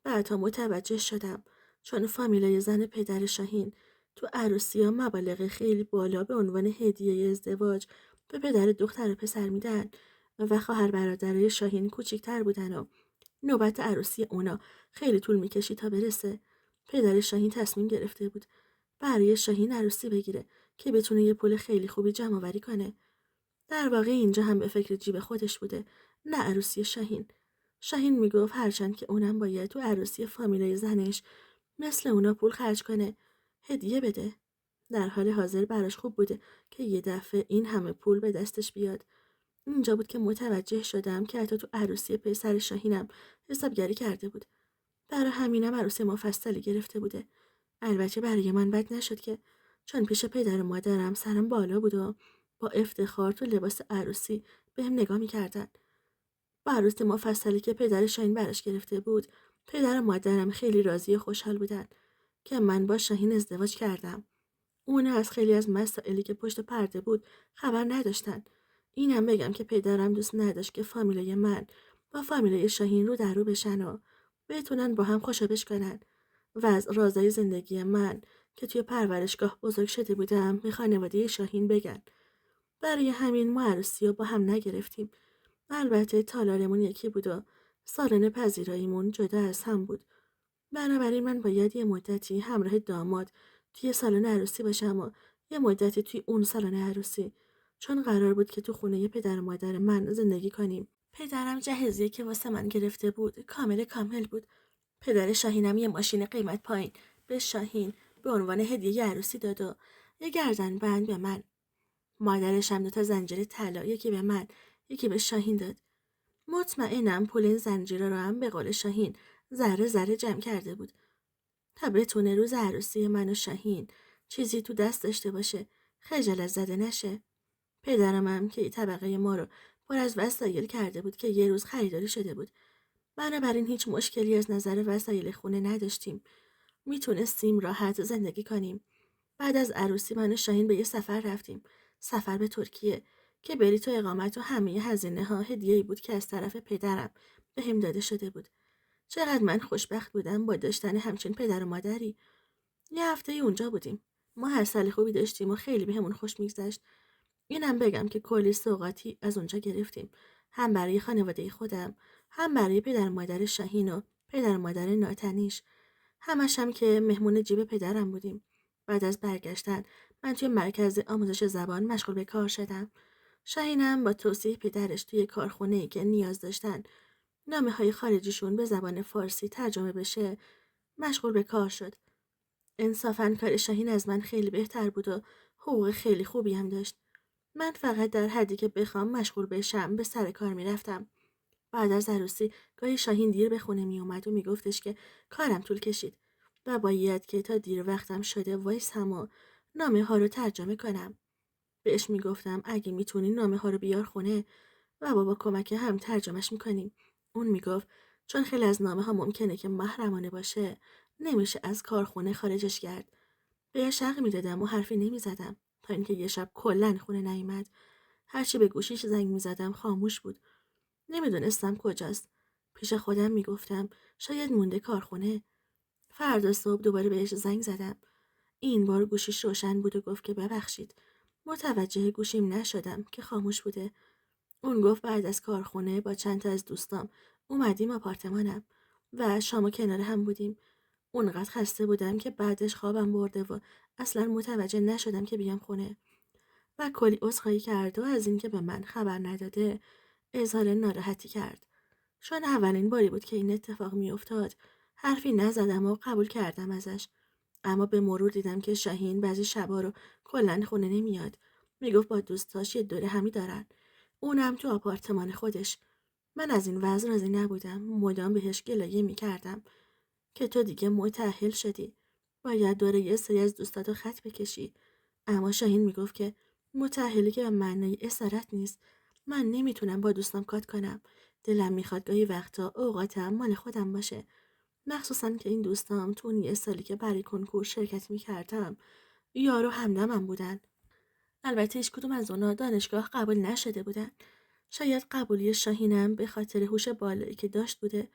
بعدها متوجه شدم چون فامیلای زن پدر شاهین تو عروسی ها مبالغ خیلی بالا به عنوان هدیه ازدواج به پدر دختر و پسر میدن و خواهر برادرای شاهین کوچیک‌تر بودن و نوبت عروسی اونا خیلی طول میکشید تا برسه. پدر شاهین تصمیم گرفته بود برای شاهین عروسی بگیره که بتونه یه پول خیلی خوبی جمع آوری کنه. در واقع اینجا هم به فکر جیب خودش بوده، نه عروسی شاهین. شاهین میگفت هرچند که اونم باید تو عروسی فامیلای زنش مثل اونا پول خرج کنه، هدیه بده. در حال حاضر براش خوب بوده که یه دفعه این همه پول به دستش بیاد. اینجا بود که متوجه شدم که حتی تو عروسی پسر شاهینم حسابگری کرده بود. برای همینم عروسی مفصلی گرفته بوده. البته برای من بد نشد که، چون پیش پدر و مادرم سرم بالا بود و با افتخار تو لباس عروسی بهم نگاه میکردن. با عروس مفصلی که پدر شاهین براش گرفته بود، پدر و مادرم خیلی راضی و خوشحال بودن که من با شاهین ازدواج کردم. اونا از خیلی از مسائلی که پشت پرده بود خبر نداشتن. اینم بگم که پدرم دوست نداشت که فامیلای من با فامیلای شاهین رو در رو بشن و بتونن با هم خوشا کنن و از رازای زندگی من که توی پرورشگاه بزرگ شده بودم به خانواده شاهین بگن. برای همین ما عروسی رو با هم نگرفتیم. البته تالارمون یکی بود و سالن پذیراییمون جدا از هم بود. بنابراین من باید یه مدتی همراه داماد توی سالن عروسی باشم و یه مدتی توی اون سالن عروسی، چون قرار بود که تو خونه پدر و مادر من زندگی کنیم. پدرم جهیزیه که واسه من گرفته بود کامل بود. پدر شاهینم یه ماشین قیمت پایین به شاهین به عنوان هدیه عروسی داد و یه گردن بند به من. مادرش هم 2 زنجیر طلا، یکی به من یکی به شاهین داد. مطمئنم پول این زنجیرا رو هم به قول شاهین ذره ذره جمع کرده بود تا بتونه روز عروسی من و شاهین چیزی تو دست داشته باشه، خجالت زده نشه. پدرم هم که طبقه ما رو پر از وسایل کرده بود که یه روز خریداری شده بود. بنابراین هیچ مشکلی از نظر وسایل خونه نداشتیم. میتونستیم راحت زندگی کنیم. بعد از عروسی من و شاهین به یه سفر رفتیم. سفر به ترکیه که بلیط و اقامت و همه هزینه ها هدیه‌ای بود که از طرف پدرم بهم داده شده بود. چقدر من خوشبخت بودم با داشتن همچین پدر و مادری. یه هفته اونجا بودیم. ما حال خوبی داشتیم و خیلی بهمون خوش میگذشت. اینم بگم که کلی سوغاتی از اونجا گرفتیم. هم برای خانواده خودم، هم برای پدر و مادر شاهین و پدر و مادر ناتنیش. همش هم که مهمون جیب پدرم بودیم. بعد از برگشتن من توی مرکز آموزش زبان مشغول به کار شدم. شاهینم با توصیه پدرش توی کارخونه‌ای که نیاز داشتن نامه‌های خارجیشون به زبان فارسی ترجمه بشه مشغول به کار شد. انصافاً کار شاهین از من خیلی بهتر بود و حقوق خیلی خوبی هم داشت. من فقط در حدی که بخوام مشغول بشم به سر کار میرفتم. بعد از عروسی گاهی شاهین دیر به خونه می اومد و میگفتش که کارم طول کشید و باید که تا دیر وقتم شده وایسم و نامه ها رو ترجمه کنم. بهش میگفتم اگه میتونی نامه ها رو بیار خونه و با کمک هم ترجمهش میکنیم. اون میگفت چون خیلی از نامه ها ممکنه که محرمانه باشه نمیشه از کارخونه خارجش کرد. بهش حق میدادم و حرفی نمیزدم تا اینکه یه شب کلا خونه نیامد. هرچی به گوشیش زنگ میزدم خاموش بود. نمیدونستم کجاست. پیش خودم میگفتم شاید مونده کارخونه. فردا صبح دوباره بهش زنگ زدم. این بار گوشیش روشن بود و گفت که ببخشید. متوجه گوشیم نشدم که خاموش بوده. اون گفت بعد از کارخونه با چند تا از دوستام اومدیم آپارتمانم و شام کنار هم بودیم. اونقدر خسته بودم که بعدش خوابم برده و اصلا متوجه نشدم که بیام خونه. و کلی عذرخواهی کرد و از اینکه به من خبر نداده اظهار ناراحتی کرد. چون اولین باری بود که این اتفاق میافتاد حرفی نزدم و قبول کردم ازش. اما به مرور دیدم که شاهین بعضی شبا رو کلا خونه نمیاد. میگفت با دوستاش یه دوره همی دارن. اونم تو آپارتمان خودش. من از این وضع راضی نبودم. مدام بهش گلایه میکردم که تو دیگه متأهل شدی. باید دوره یه سری از دوستاتو خط بکشی. اما شاهین میگفت که متأهلی که به معنای اسارت نیست. من نمیتونم با دوستم کات کنم. دلم میخواد گاهی وقتا اوقاتم مال خودم باشه. مخصوصا که این دوستام تو اون یه سالی که برای کنکور شرکت میکردم یارو همدمم بودن. البته هیچ کدوم از اونا دانشگاه قبول نشده بودن. شاید قبولی شاهینم به خاطر هوش بالایی که داشت بوده.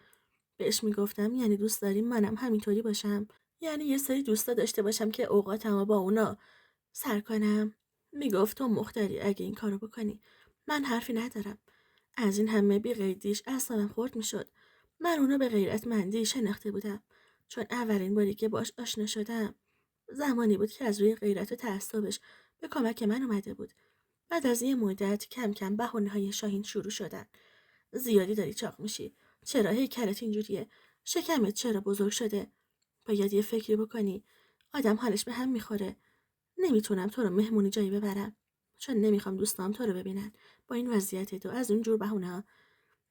بهش میگفتم یعنی دوست داریم منم همینطوری باشم؟ یعنی یه سری دوستا داشته باشم که اوقاتمو با اونا سر کنم؟ میگفت تو مختاری اگه این کارو بکنی. من حرفی ندارم. از این همه بی‌قیدیش اعصابم خورد میشد. من اونو به غیرتمندی شناخته بودم. چون اولین باری که باش آشنا شدم زمانی بود که از روی غیرت و تعصبش به کمک من اومده بود. بعد از یه مدت کم کم بهونه‌های شاهین شروع شدن. زیادی داری چاق میشی. چرا هیکلت اینجوریه؟ شکمت چرا بزرگ شده؟ باید یه فکری بکنی. آدم حالش به هم میخوره. نمیتونم تو رو مهمونی جایی ببرم. چون نمیخوام دوستام تو رو ببینن. با این وضعیت تو از اون جور بهونه.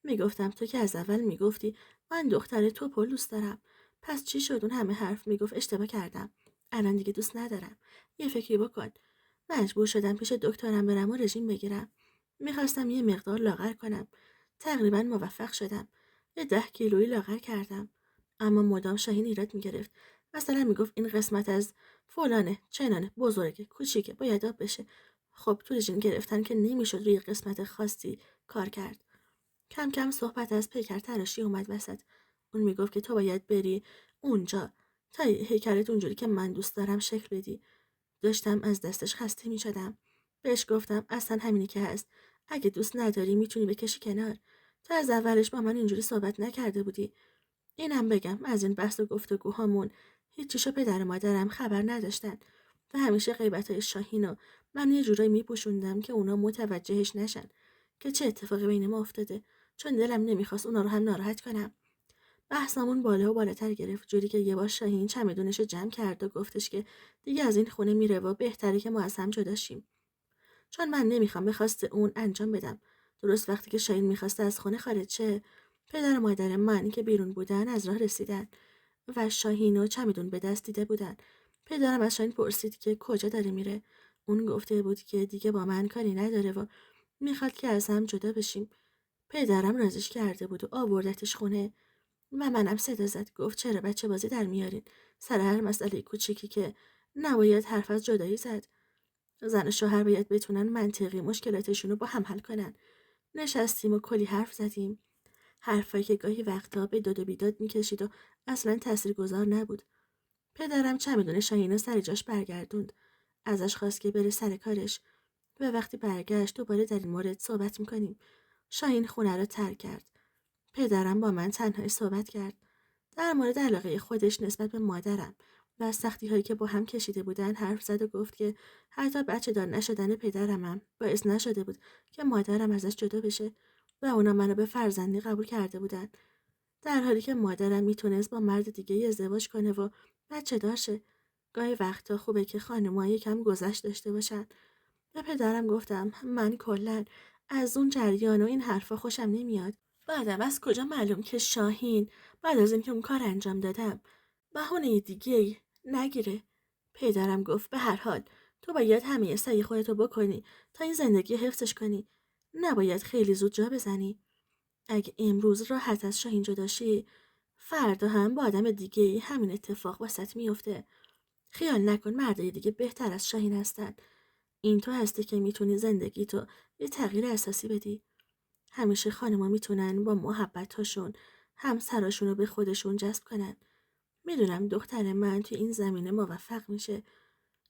میگفتم تو که از اول میگفتی من دختر تو پل دوست دارم. پس چی شد اون همه حرف میگفت اشتباه کردم. الان دیگه دوست ندارم. یه فکری بکن. مجبور شدم پیش دکترم برم و رژیم بگیرم. میخواستم یه مقدار لاغر کنم. تقریبا موفق شدم. یه 10 کیلویی لاغر کردم. اما مدام شاهین ایراد میگرفت. مثلا میگفت این قسمت از فلانه، چنانه، بزرگه، کوچیکه، باید آب بشه. خب تو رژیم گرفتن که نمیشد روی قسمت خاصی کار کرد. کم کم صحبت از پیکر تراشی اومد وسط. اون میگفت که تو باید بری اونجا تا هیکلت اونجوری که من دوست دارم شکل بدی. داشتم از دستش خسته میشدم. بهش گفتم اصلا همینی که هست. اگه دوست نداری میتونی بکشی کنار. تو از اولش با من اینجوری صحبت نکرده بودی. اینم بگم از این بحث و گفتگوهامون هیچیشو پدر و مادرم خبر نداشتن و همیشه غیبت‌های شاهینو من یه جورایی میپوشوندم که اونا متوجهش نشن که چه اتفاقی بین ما افتاده، چون دلم نمیخواست اونا رو هم ناراحت کنم. بحثمون بالا و بالاتر گرفت، جوری که یه بار شاهین چمدونشو جمع کرد و گفتش که دیگه از این خونه میره و بهتره که ما از هم جدا شیم. چون من نمیخوام به خواست اون انجام بدم. درست وقتی که شاهین میخواسته از خونه خارج شه، پدر و مادر من که بیرون بودن از راه رسیدن و شاهین و چمدون به دست دیده بودن. پدرم از شاهین پرسید که کجا داره میره. اون گفته بود که دیگه با من کاری نداره و میخواد که از هم جدا بشیم. پدرم رازیش کرده بود و آوردتش خونه و منم صدا زد، گفت چرا بچه بازی در میارین سر هر مسئله کوچیکی که نباید حرف از جدایی زد. زن و شوهر باید بتونن منطقی مشکلاتشون رو با هم حل کنن. نشستیم و کلی حرف زدیم. حرفایی که گاهی وقتا به داد و بیداد میکشید و اصلا تاثیرگذار نبود. پدرم چمدون شاهین رو سر جاش برگردوند. ازش خواست که بره سر کارش و وقتی برگشت دوباره در این مورد صحبت میکنیم. شاهین خونه رو ترک کرد. پدرم با من تنهایی صحبت کرد. در مورد علاقه خودش نسبت به مادرم و از سختی هایی که با هم کشیده بودن حرف زد و گفت که حتی بچه دار نشدن پدرمم باعث نشده بود که مادرم ازش جدا بشه و اونا منو به فرزندی قبول کرده بودن، در حالی که مادرم میتونست با مرد دیگه ازدواج کنه و بچه دار شه. گاهی وقتا خوبه که خانم‌ها یکم گذشت داشته باشن. به پدرم گفتم من کلاً از اون جریان و این حرفا خوشم نمیاد. بعدم از کجا معلوم که شاهین بعد از اینکه اون کار انجام دادم بهونه دیگه نگیره. پدرم گفت به هر حال تو باید همه سعی خودتو بکنی تا این زندگی حفظش کنی. نباید خیلی زود جا بزنی. اگه امروز راحت از شاهین جدا شی، فردا هم با آدم دیگه همین اتفاق واسط میفته. خیال نکن مردای دیگه بهتر از شاهین هستن. این تو هستی که میتونی زندگی تو یه تغییر اساسی بدی. همیشه خانم‌ها میتونن با محبت‌هاشون همسراشون رو به خودشون جذب کنن. میدونم دختر من توی این زمینه موفق میشه.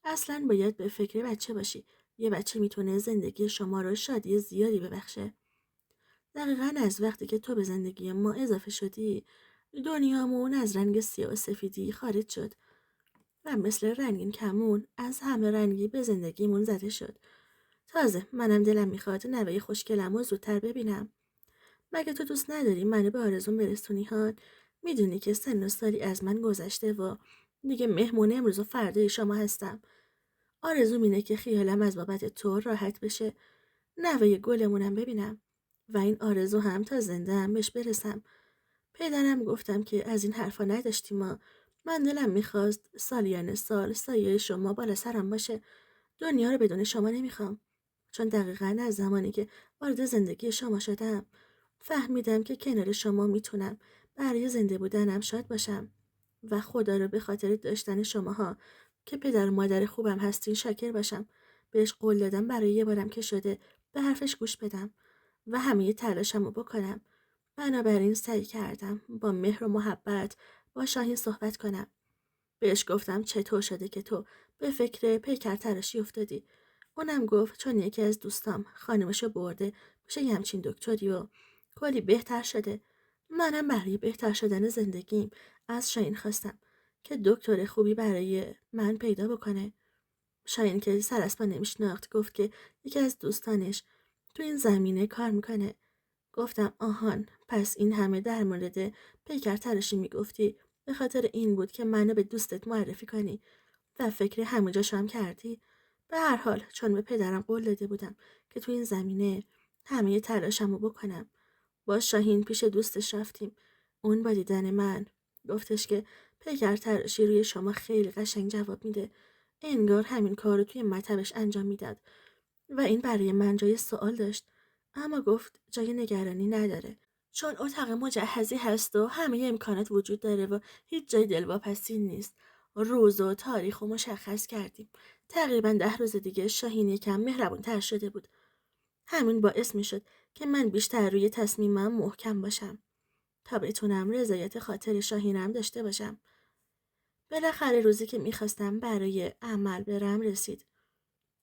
اصلاً باید به فکر بچه باشی. یه بچه میتونه زندگی شما رو شادی زیادی ببخشه. دقیقاً از وقتی که تو به زندگی ما اضافه شدی، دنیامون از رنگ سیاه و سفیدی خارج شد و مثل رنگین کمون از همه رنگی به زندگیمون زده شد. تازه منم دلم میخواد نوه خوشگلم رو زودتر ببینم. مگه تو دوست نداری منو به آرزوم برسونی هان؟ میدونی که سن و سالی از من گذشته و دیگه مهمون امروز و فردای شما هستم. آرزوم اینه که خیالم از بابت تو راحت بشه. نوه گلمونم ببینم و این آرزو هم تا زنده هم بهش برسم. پدرم گفتم که از این حرفا نداشتیم ما. من دلم میخواست سالیان سال سایه شما بالا سرم باشه. دنیا رو بدون شما نمیخوام. چون دقیقاً از زمانی که وارد زندگی شما شدم فهمیدم که کنار شما میتونم برای زنده بودنم شاد باشم و خدا رو به خاطر داشتن شماها که پدر و مادر خوبم هستین شاکر باشم. بهش قول دادم برای یه بارم که شده به حرفش گوش بدم و همه تلاشم رو بکنم. بنابراین سعی کردم با مهر و محبت با شاهین صحبت کنم. بهش گفتم چطور شده که تو به فکر پیکر تراشی افتادی. اونم گفت چون یکی از دوستام خانمشو برده میشه یه همچین دکتری و کلی بهتر شده. منم برای بهتر شدن زندگیم از شاهین خواستم که دکتر خوبی برای من پیدا بکنه. شاهین که سر از پا نمیشناخت گفت که یکی از دوستانش تو این زمینه کار میکنه. گفتم آهان، پس این همه در مورد پیکر تراشی میگفتی به خاطر این بود که منو به دوستت معرفی کنی و فکر همونجاشو هم کردی. به هر حال چون به پدرم قول داده بودم که تو این زمینه همه تلاشمو بکنم. با شاهین پیش دوستش رفتیم. اون با دیدن من گفتش که پیکر تراشی روی شما خیلی قشنگ جواب میده. انگار همین کار رو توی مطبش انجام میداد و این برای من جای سوال داشت. اما گفت جای نگرانی نداره چون اتاق مجهزی هست و همه امکانات وجود داره و هیچ جای دلواپسی نیست. روز و تاریخ و مشخص کردیم. تقریبا 10 روز دیگه شاهین یکم مهربون تر شده بود. همین باعث می شد که من بیشتر روی تصمیمم محکم باشم تا بتونم رضایت خاطر شاهینم داشته باشم. بالاخره روزی که میخواستم برای عمل برم رسید.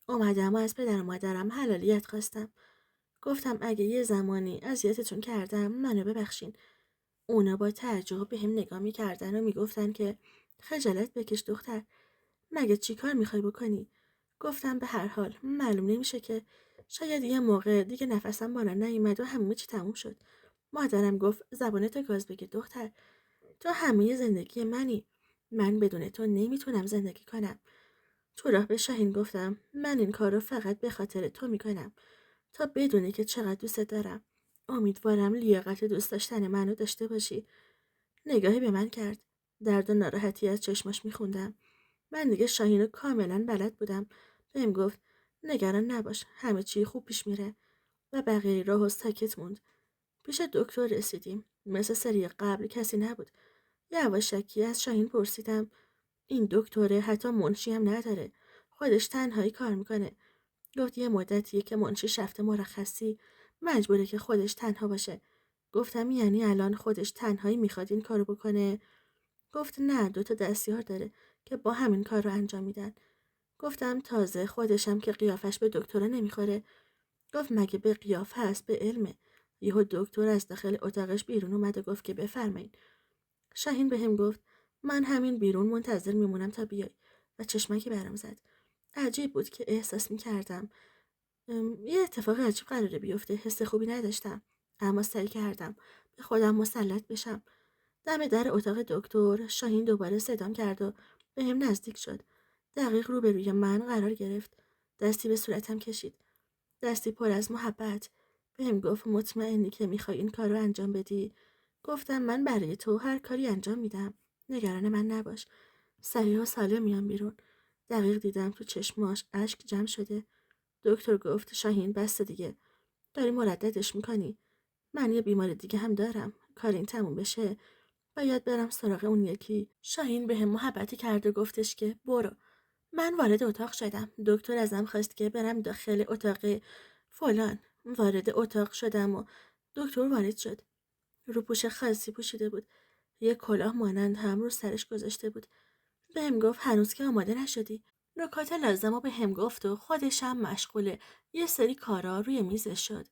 اومدم و از پدر و مادرم حلالیت خواستم. گفتم اگه یه زمانی اذیتتون کردم منو ببخشین. اونا با تعجب به هم نگاه میکردن و میگفتن که خجالت بکش دختر، مگه چی کار میخوای بکنی؟ گفتم به هر حال معلوم نمیشه که شاید یه موقع دیگه نفسم بالا نیومد و همه چی تموم شد. مادرم گفت زبانتو گاز بگیر دختر، تو همه زندگی منی. من بدون تو نمیتونم زندگی کنم. تو راه به شاهین گفتم من این کار رو فقط به خاطر تو میکنم تا بدونی که چقدر دوست دارم. امیدوارم لیاقت دوست داشتن منو داشته باشی. نگاهی به من کرد. درد و ناراحتی از چشماش میخوندم. من دیگه شاهین رو کاملا بلد بودم. بهم گفت نگران نباش، همه چی خوب پیش میره و بقیه راهو ساکت موند. پیش دکتر رسیدیم. مثل سری قبل کسی نبود. یواشکی از شاهین پرسیدم این دکتره حتی منشی هم نداره، خودش تنهایی کار میکنه. گفت یه مدتیه که منشیش رفته مرخصی، مجبوره که خودش تنها باشه. گفتم یعنی الان خودش تنهایی میخواد این کارو بکنه؟ گفت نه، 2 تا دستیار داره که با همین کار رو انجام میدن. گفتم تازه خودشم که قیافش به دکتره نمیخوره. گفت مگه به قیافه هست به علمه. یهو دکتر از داخل اتاقش بیرون اومد و گفت که بفرمایین. شاهین بهم گفت من همین بیرون منتظر میمونم تا بیای و چشمکی برام زد. عجیب بود که احساس میکردم یه اتفاق عجیب قراره بیفته. حس خوبی نداشتم اما سعی کردم به خودم مسلط بشم. دم در اتاق دکتر شاهین دوباره صدام کرد و به هم نزدیک شد. دقیق روبروی من قرار گرفت. دستی به صورتم کشید. دستی پر از محبت. بهم گفت مطمئنی که میخوای این کار رو انجام بدی؟ گفتم من برای تو هر کاری انجام میدم. نگران من نباش. صحیح و سالم میام بیرون. دقیق دیدم تو چشماش اشک جمع شده. دکتر گفت شاهین بسته دیگه. داری مرددش میکنی. من یه بیمار دیگه هم دارم. کار این تموم بشه باید برم سراغ اون یکی. شاهین به هم محبتی کرد و گفتش که برو. من وارد اتاق شدم. دکتر ازم خواست که برم داخل اتاق فلان. وارد اتاق شدم و دکتر وارد شد. روپوش خاصی پوشیده بود. یه کلاه مانند هم رو سرش گذاشته بود. بهم گفت هنوز که آماده نشدی. نکات لازم رو بهم گفت و خودش هم مشغول یه سری کارا روی میزش شد.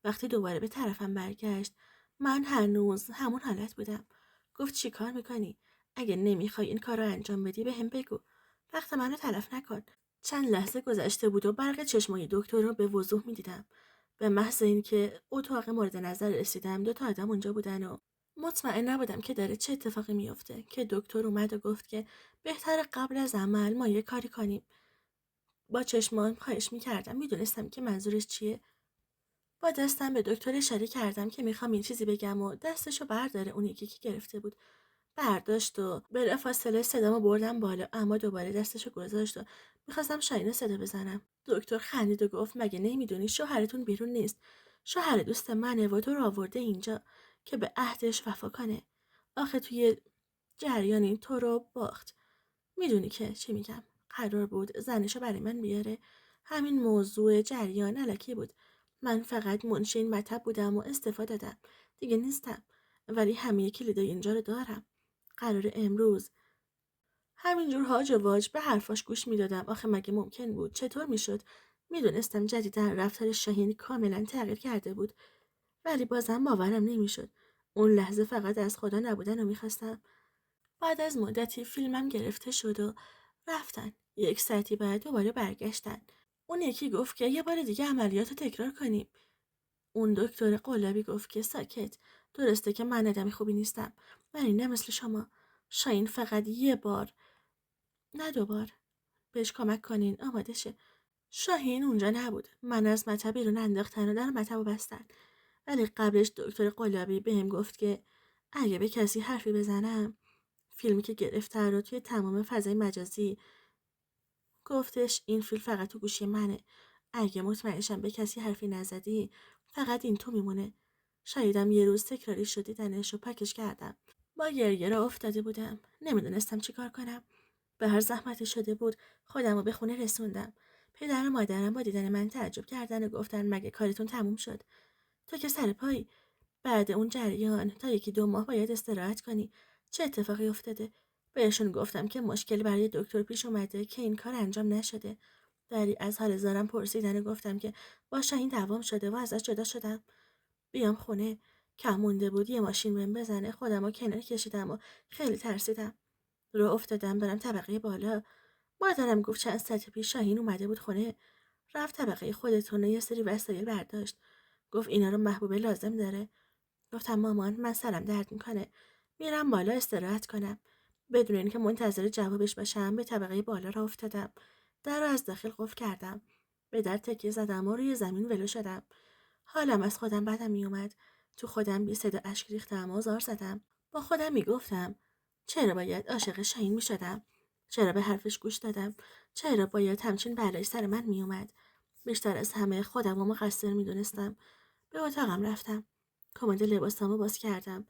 وقتی دوباره به طرفم برگشت من هنوز همون حالت بودم. گفت چی کار میکنی؟ اگه نمیخوای این کار رو انجام بدی بهم بگو. وقت منو تلف نکن. چند لحظه گذشته بود و برق چشمای دکتر رو به وضوح میدیدم. به محض اینکه اتاق مورد نظر رسیدم 2 تا آدم اونجا بودن و مطمئن نبودم که داره چه اتفاقی میفته که دکتر اومد و گفت که بهتر قبل از عمل ما یه کاری کنیم. با چشمان خواهش میکردم. میدونستم که منظورش چیه. با دستم به دکتر اشاره کردم که میخوام این چیزی بگم و دستشو برداره اون یکی که گرفته بود. برداشت و بلافاصله صدامو بردم بالا، اما دوباره دستشو گذاشت و میخواستم شاهین رو صدا بزنم. دکتر خندید و گفت مگه نمیدونی شوهرتون بیرون نیست؟ شوهر دوست منه و تو رو آورده اینجا که به عهدش وفا کنه. آخه توی جریانی تو رو باخت. میدونی که چی میگم؟ قرار بود زنشو برای من بیاره. همین موضوع جریان الکی بود. من فقط منشی این مطب بودم و استفاده دادم. دیگه نیستم. ولی همه کلیدای اینجا رو دارم. قرار امروز همینجور هاج و واج به حرفاش گوش میدادم. آخه مگه ممکن بود؟ چطور میشد؟ میدونستم جدیدا رفتار شاهین کاملا تغییر کرده بود. ولی بازم باورم نمیشد. اون لحظه فقط از خدا نبودن رو میخواستم. بعد از مدتی فیلمم گرفته شد و رفتن. 1 ساعتی بعد دوباره برگشتن. اون یکی گفت که یه بار دیگه عملیات رو تکرار کنیم. اون دکتر قلابی گفت که ساکت. درسته که من آدم خوبی نیستم. ولی نه مثل شما. شاین فقط یه بار، نه 2 بار، بهش کمک کنین آماده شه. شاهین اونجا نبود. من از مطب بیرون انداختن و در مطب رو بستن. ولی قبلش دکتر قلابی بهم گفت که اگه به کسی حرفی بزنم، فیلمی که گرفته رو توی تمام فضای مجازی، گفتش این فیلم فقط تو گوشی منه. اگه مطمئنشم به کسی حرفی نزدی، فقط این تو میمونه. شایدم یه روز تکراری شد دیدنش و پاکش کردم. با گریه را افتاده بودم. نمیدونستم چی کار کنم. به هر زحمتی شده بود خودم رو به خونه رسوندم. پدر و مادرم با دیدن من تعجب کردن و گفتن مگه کارتون تموم شد؟ تو که سر پایی. بعد اون جریان تا 1-2 ماه باید استراحت کنی. چه اتفاقی افتاده؟ بهشون گفتم که مشکلی برای دکتر پیش اومده که این کار انجام نشده. دری از حال زارم پرسیدن و گفتم که با شاهین دوام شده و ازش جدا شدم. بیام خونه. کم مونده بود یه ماشین بهم بزنه. خودم رو کنار کشیدم و خیلی ترسیدم. رو افتادم برم طبقه بالا. مادرم گفت چند ساعت پیش شاهین اومده بود خونه. رفت طبقه خودتون و یه سری وسایل برداشت. گفت اینا رو محبوبه لازم داره. گفتم مامان من سرم درد میکنه. میرم بالا استراحت کنم. بدون اینکه منتظر جوابش باشم به طبقه بالا را افتادم. در رو از داخل قفل کردم. به در تکیه زدم و روی زمین ولو شدم. حالم از خودم بدم میومد. تو خودم بی صدا اشک ریختم و زار زدم. با خودم میگفتم چرا باید عاشق شاهین میشدم؟ چرا به حرفش گوش دادم؟ چرا باید همچین بلایی سر من میومد؟ بیشتر از همه خودم رو مقصر میدونستم. به اتاقم رفتم. کمد لباسامو باز کردم.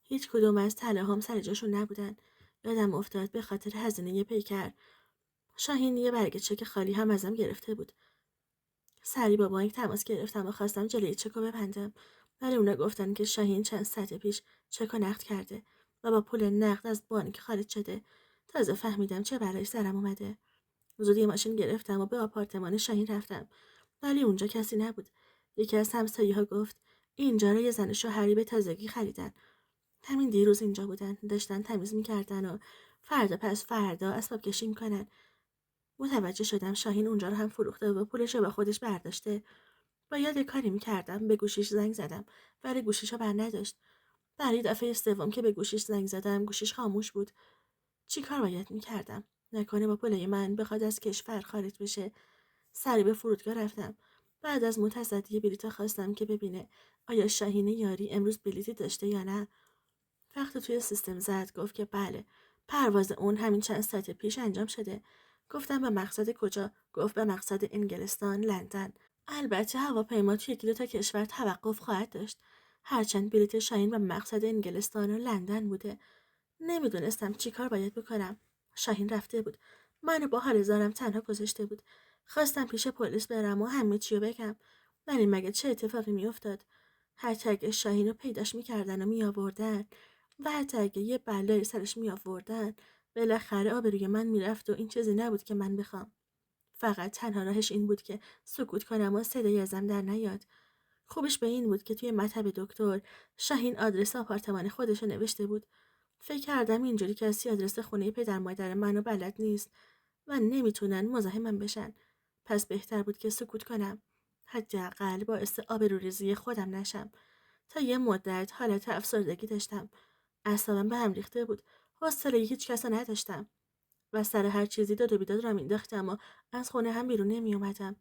هیچ کدوم از طلاهام سر جاشون نبودن. یادم افتاد به خاطر هزینه پیکر شاهین یه برگه چک خالی هم ازم گرفته بود. سری با بانک تماس گرفتم و خواستم جلوی چک رو ببندم. ولی اونا گفتن که شاهین چند ساعت پیش چک رو نقد کرده و با پول نقد از بانک خارج شده. تازه فهمیدم چه بلایی سرم اومده. زودی ماشین گرفتم و به آپارتمان شاهین رفتم. ولی اونجا کسی نبود. یکی از همسایه‌ها گفت اینجا رو یه زن شوهری به تازگی خریدن. همین دیروز اینجا بودن. داشتن تمیز میکردن و فردا پس فردا اسباب کشی میکنن. متوجه شدم شاهین اونجا رو هم فروخته و پولش رو با خودش برداشته. باید یه کاری میکردم. به گوشیش زنگ زدم ولی گوشیشو بر نداشت. برای دفعه سوم که به گوشیش زنگ زدم گوشیش خاموش بود. چی کار باید میکردم؟ نکنه با پولای من بخواد از کشور خارج بشه. سری به فرودگاه رفتم. بعد از متصدی بلیط خواستم که ببینه آیا شاهین یاری امروز بلیطی داشته یا نه. وقتی توی سیستم زد گفت که بله، پرواز اون همین چند ساعت پیش انجام شده. گفتم به مقصد کجا؟ گفت به مقصد انگلستان، لندن. البته هواپیما توی 1-2 تا کشور توقف خواهد داشت. هرچند بلیط شاهین به مقصد انگلستان و لندن بوده. نمیدونستم چی کار باید بکنم. شاهین رفته بود. منو با حال زارم تنها گذاشته بود. خواستم پیش پلیس برم و همه چی رو بگم. ولی مگه چه اتفاقی میافتاد؟ حتی اگه شاهین رو پیداش میکردن و میآوردن و حتی اگه یه بلایی سرش میآوردن، بالاخره آبروی من میرفت و این چیزی نبود که من بخوام. فقط تنها راهش این بود که سکوت کنم و صدای ازم در نیاد. خوبش به این بود که توی مطب دکتر شاهین آدرس آپارتمان خودش رو نوشته بود. فکر کردم اینجوری کسی آدرس خونه پدر مادر منو بلد نیست و نمیتونن مزاحمم بشن. پس بهتر بود که سکوت کنم. حداقل باعث آبروریزی خودم نشم. تا یه مدت حالت افسردگی داشتم. اعصابم به هم ریخته بود. حوصله هیچ کس رو نداشتم و سر هر چیزی داد و بیداد را مینداختم و از خونه هم بیرون نمی اومدم.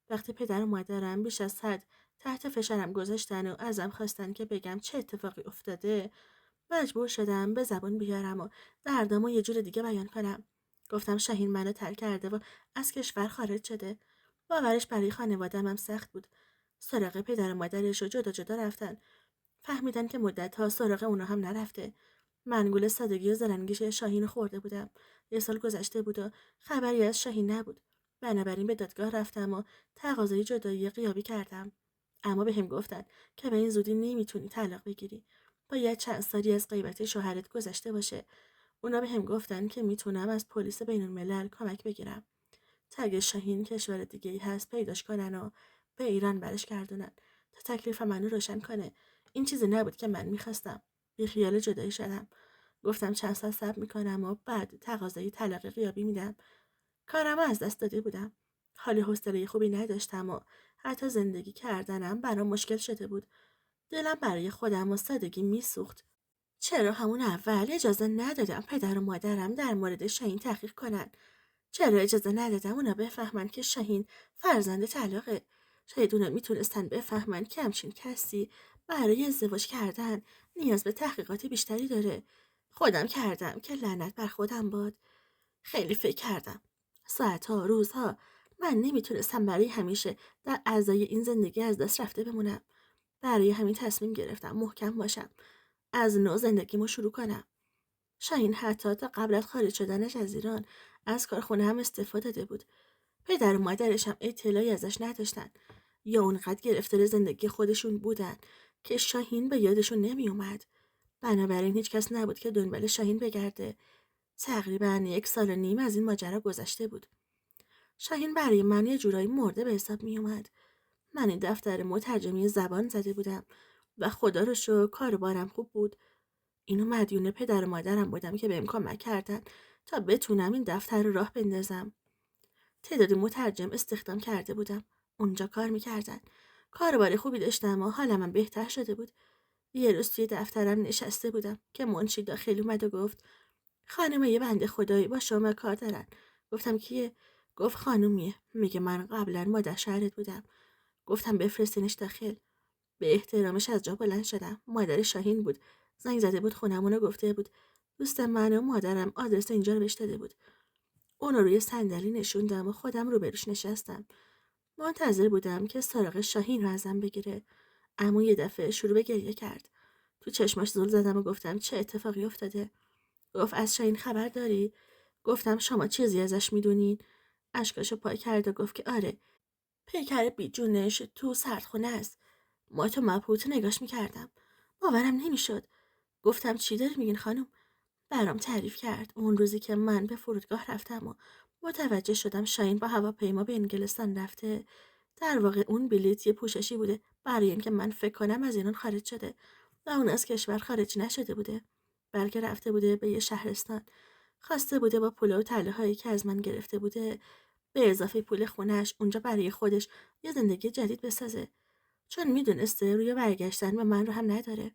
وقتی پدر و مادرم بیش از حد تحت فشارم گذاشتن و ازم خواستن که بگم چه اتفاقی افتاده، مجبور شدم به زبون بیارم و دردامو یه جور دیگه بیان کنم. گفتم شاهین منو ترک کرده و از کشور خارج شده. باورش برای خانواده‌ام هم سخت بود. سراغ پدر و مادرش رو جدا جدا رفتن. فهمیدن که مدت‌ها سراغ اونا هم نرفته. من گول سادگی و زرنگیش شاهین رو خورده بودم. یه سال گذشته بود و خبری از شاهین نبود. بنابراین به دادگاه رفتم و تقاضای جدایی غیابی کردم. اما بهم گفتن که به این زودی نمیتونی طلاق بگیری. باید چند سالی از غیبت شوهرت گذشته باشه. اونا بهم گفتن که میتونم از پلیس بین‌الملل کمک بگیرم. تا اگه شاهین کشور دیگه ای هست پیداش کنن و به ایران برش گردونن تا تکلیف منو روشن کنه. این چیزی نبود که من میخواستم. بی خیال جدایی شدم. گفتم چند سال صبر میکنم و بعد تقاضای طلاق غیابی میدم. کارمو از دست داده بودم. حال حوصله خوبی نداشتم و حتی زندگی کردنم برام مشکل شده بود. دلم برای خودم و سادگی میسوخت. چرا همون اول اجازه ندادم پدر و مادرم در مورد شاهین تحقیق کنن؟ چرا اجازه ندادم اونا بفهمن که شاهین فرزند طلاقه؟ شاید اونا میتونستن بفهمن که همچین کسی برای ازدواج کردن نیاز به تحقیقات بیشتری داره. خودم کردم که لعنت بر خودم باد. خیلی فکر کردم. ساعتها، روزها. من نمیتونستم برای همیشه در اعضای این زندگی از دست رفته بمونم. برای همین تصمیم گرفتم محکم باشم. از نو زندگیمو شروع کنم. شاهین حتی تا قبل از خارج شدنش از ایران از کارخونه هم استعفا داده بود. پدر و مادرش هم اطلاعی ازش نداشتن یا اونقدر گرفتار زندگی خودشون بودن که شاهین به یادشون نمی اومد. بنابراین هیچ کس نبود که دنبال شاهین بگرده. تقریبا 1 سال و نیم از این ماجرا گذشته بود. شاهین برای من یه جورایی مرده به حساب می اومد. من این دفتر مترجمی زبان زده بودم و خدا رو شکر کار و بارم خوب بود. اینو مدیون پدر و مادرم بودم که بهم کمک کردن تا بتونم این دفتر رو راه بندازم. تعدادی مترجم استخدام کرده بودم. اونجا کار میکردن. کار و بار خوبی داشتم و حالم هم بهتر شده بود. یه روز توی دفترم نشسته بودم که منشی داخل اومد و گفت خانم یه بنده خدایی با شما کار دارن. گفتم کیه؟ گفت خانومیه. میگه من قبلا مادر شهرت بودم. گفتم بفرستینش داخل. به احترامش از جا بلند شدم. مادر شاهین بود. زنگ زده بود خونمون رو گفته بود دوست من و مادرم آدرس اینجا رو بهش داده بود. اون رو روی صندلی نشوندم و خودم رو بروش نشستم. منتظر بودم که سراغ شاهین رو ازم بگیره. اما یه دفعه شروع به گریه کرد. تو چشماش زل زدم و گفتم چه اتفاقی افتاده؟ گفت از شاهین خبر داری؟ گفتم شما چیزی ازش میدونین؟ اشکاشو پاک کرد و گفت که آره. پیکر بیجونش تو سردخونه است. ما تو مبهوت نگاش میکردم. باورم نمیشد. گفتم چی داری میگین خانم؟ برام تعریف کرد اون روزی که من به فرودگاه رفتم و متوجه شدم شاهین با هواپیما به انگلستان رفته. در واقع اون بلیط یه پوششی بوده برای اینکه من فکر کنم از ایران خارج شده و اون از کشور خارج نشده بوده، بلکه رفته بوده به یه شهرستان. خواسته بوده با پول و طله هایی که از من گرفته بوده به اضافه پول خونش اونجا برای خودش یه زندگی جدید بسازه، چون میدونسته روی برگشتن به من رو هم نداره.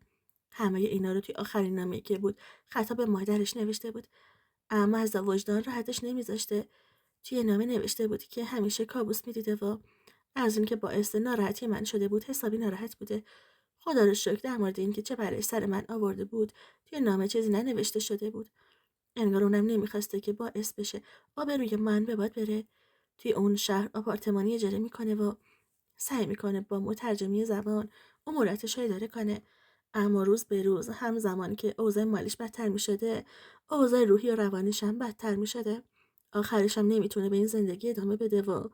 همه اینا رو توی آخرین نامه‌ای که بود خطاب به مادرش نوشته بود، اما از وجدان راحتش نمیذاشته. توی نامه نوشته بود که همیشه کابوس میدیده و از اینکه باعث ناراحتی من شده بود حسابی ناراحت بوده. خدا رو شکر در مورد اینکه چه برای سر من آورده بود توی نامه چیزی ننوشته شده بود. انگار اونم نمیخواسته که باعث بشه آبروی من به باد بره. توی اون شهر آپارتمانی اجاره میکنه و سعی میکنه با مترجمی زبان اموراتش رو اداره کنه. اما روز به روز همزمان که اوضاع مالیش بدتر میشده اوضاع روحی و روانیش هم بدتر میشده. آخرش هم نمیتونه به این زندگی ادامه بده و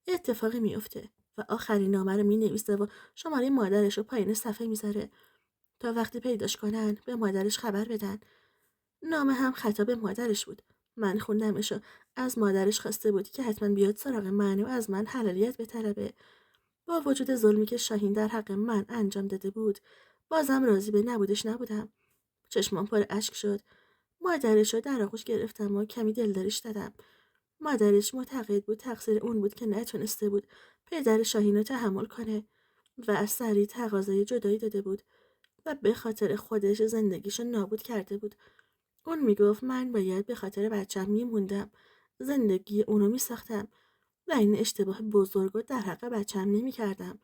اتفاقی میفته و آخرین نامه رو مینویسه و شماره مادرش رو پایین صفحه میذاره تا وقتی پیداش کنن به مادرش خبر بدن. نامه هم خطاب مادرش بود. من خوندمش و از مادرش خواسته بود که حتما بیاد سراغ من و از من حلالیت بطلبه. با وجود ظلمی که شاهین در حق من انجام داده بود بازم راضی به نبودش نبودم. چشمام پر اشک شد. مادرش رو در آغوش گرفتم و کمی دلداریش دادم. مادرش معتقد بود تقصیر اون بود که نتونسته بود پدر شاهین رو تحمل کنه و از سریع تقاضای جدایی داده بود و به خاطر خودش زندگیشو نابود کرده بود. اون میگفت من باید به خاطر بچم میموندم، زندگی اونو میساختم و این اشتباه بزرگ رو در حق بچم نمیکردم.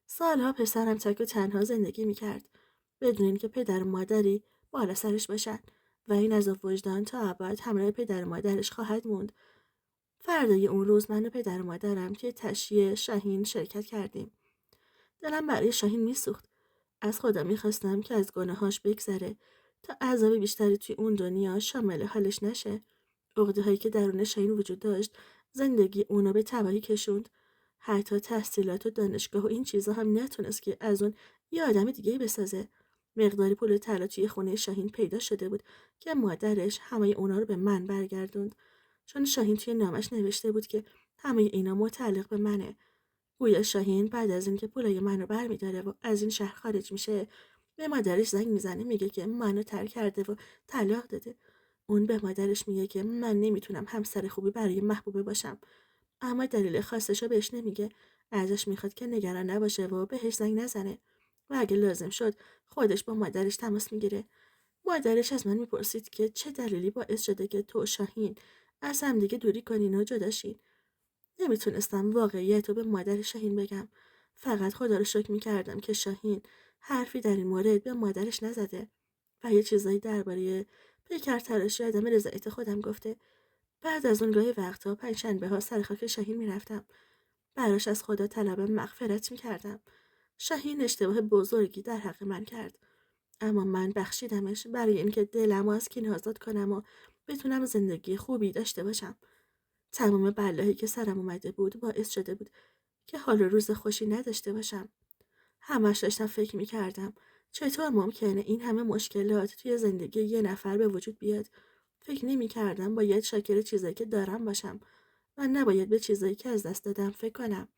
سالها پسرم تک و تنها زندگی میکرد بدون اینکه پدر و مادری بالا سرش باشن و این عذاب وجدان تا ابد همراه پدر و مادرش خواهد موند. فردای اون روز من و پدر و مادرم توی تشییع شاهین شرکت کردیم. دلم برای شاهین میسوخت. از خدا میخواستم که از گناهاش بگذره تا عذاب بیشتری توی اون دنیا شامل حالش نشه. عقده‌هایی که درون شاهین وجود داشت زندگی اونو به تباهی کشوند. حتی تحصیلات و دانشگاه و این چیزا هم نتونست که از اون یه آدم دیگه بسازه. مقداری پول طلا توی خونه شاهین پیدا شده بود که مادرش همه اونا رو به من برگردوند، چون شاهین توی نامش نوشته بود که همه اینا متعلق به منه. گویا شاهین بعد از اینکه پولای منو برمیداره و از این شهر خارج میشه، به مادرش زنگ میزنه، میگه که منو ترک کرده و طلاق داده. اون به مادرش میگه که من نمیتونم همسر خوبی برای محبوبه باشم، اما دلیل خاصشو بهش نمیگه. ازش میخواد که نگران نباشه و بهش زنگ نزنه و اگه لازم شد خودش با مادرش تماس میگیره. مادرش از من میپرسید که چه دلیلی باعث شده که تو و شاهین از همدیگه دوری کنین و جداشین. نمیتونستم واقعیت رو به مادر شاهین بگم. فقط خدا رو شکر میکردم که شاهین حرفی در این مورد به مادرش نزده و یه چیزایی درباره پیکر تراشی آدم رضایت خودم گفته. بعد از اون گاهی وقتا پنجشنبه ها سر خاک شاهین میرفتم. براش از خدا طلب مغفرت میکردم. شاهین اشتباه بزرگی در حق من کرد، اما من بخشیدمش برای اینکه دلمو از کینه آزاد کنم و بتونم زندگی خوبی داشته باشم. تمام بلایی که سرم اومده بود باعث شده بود که حال و روز خوشی نداشته باشم. همش داشتم فکر میکردم چطور ممکنه این همه مشکلات توی زندگی یه نفر به وجود بیاد. فکر نمیکردم باید شاکر چیزایی که دارم باشم و نباید به چیزایی که از دست دادم فکر کنم.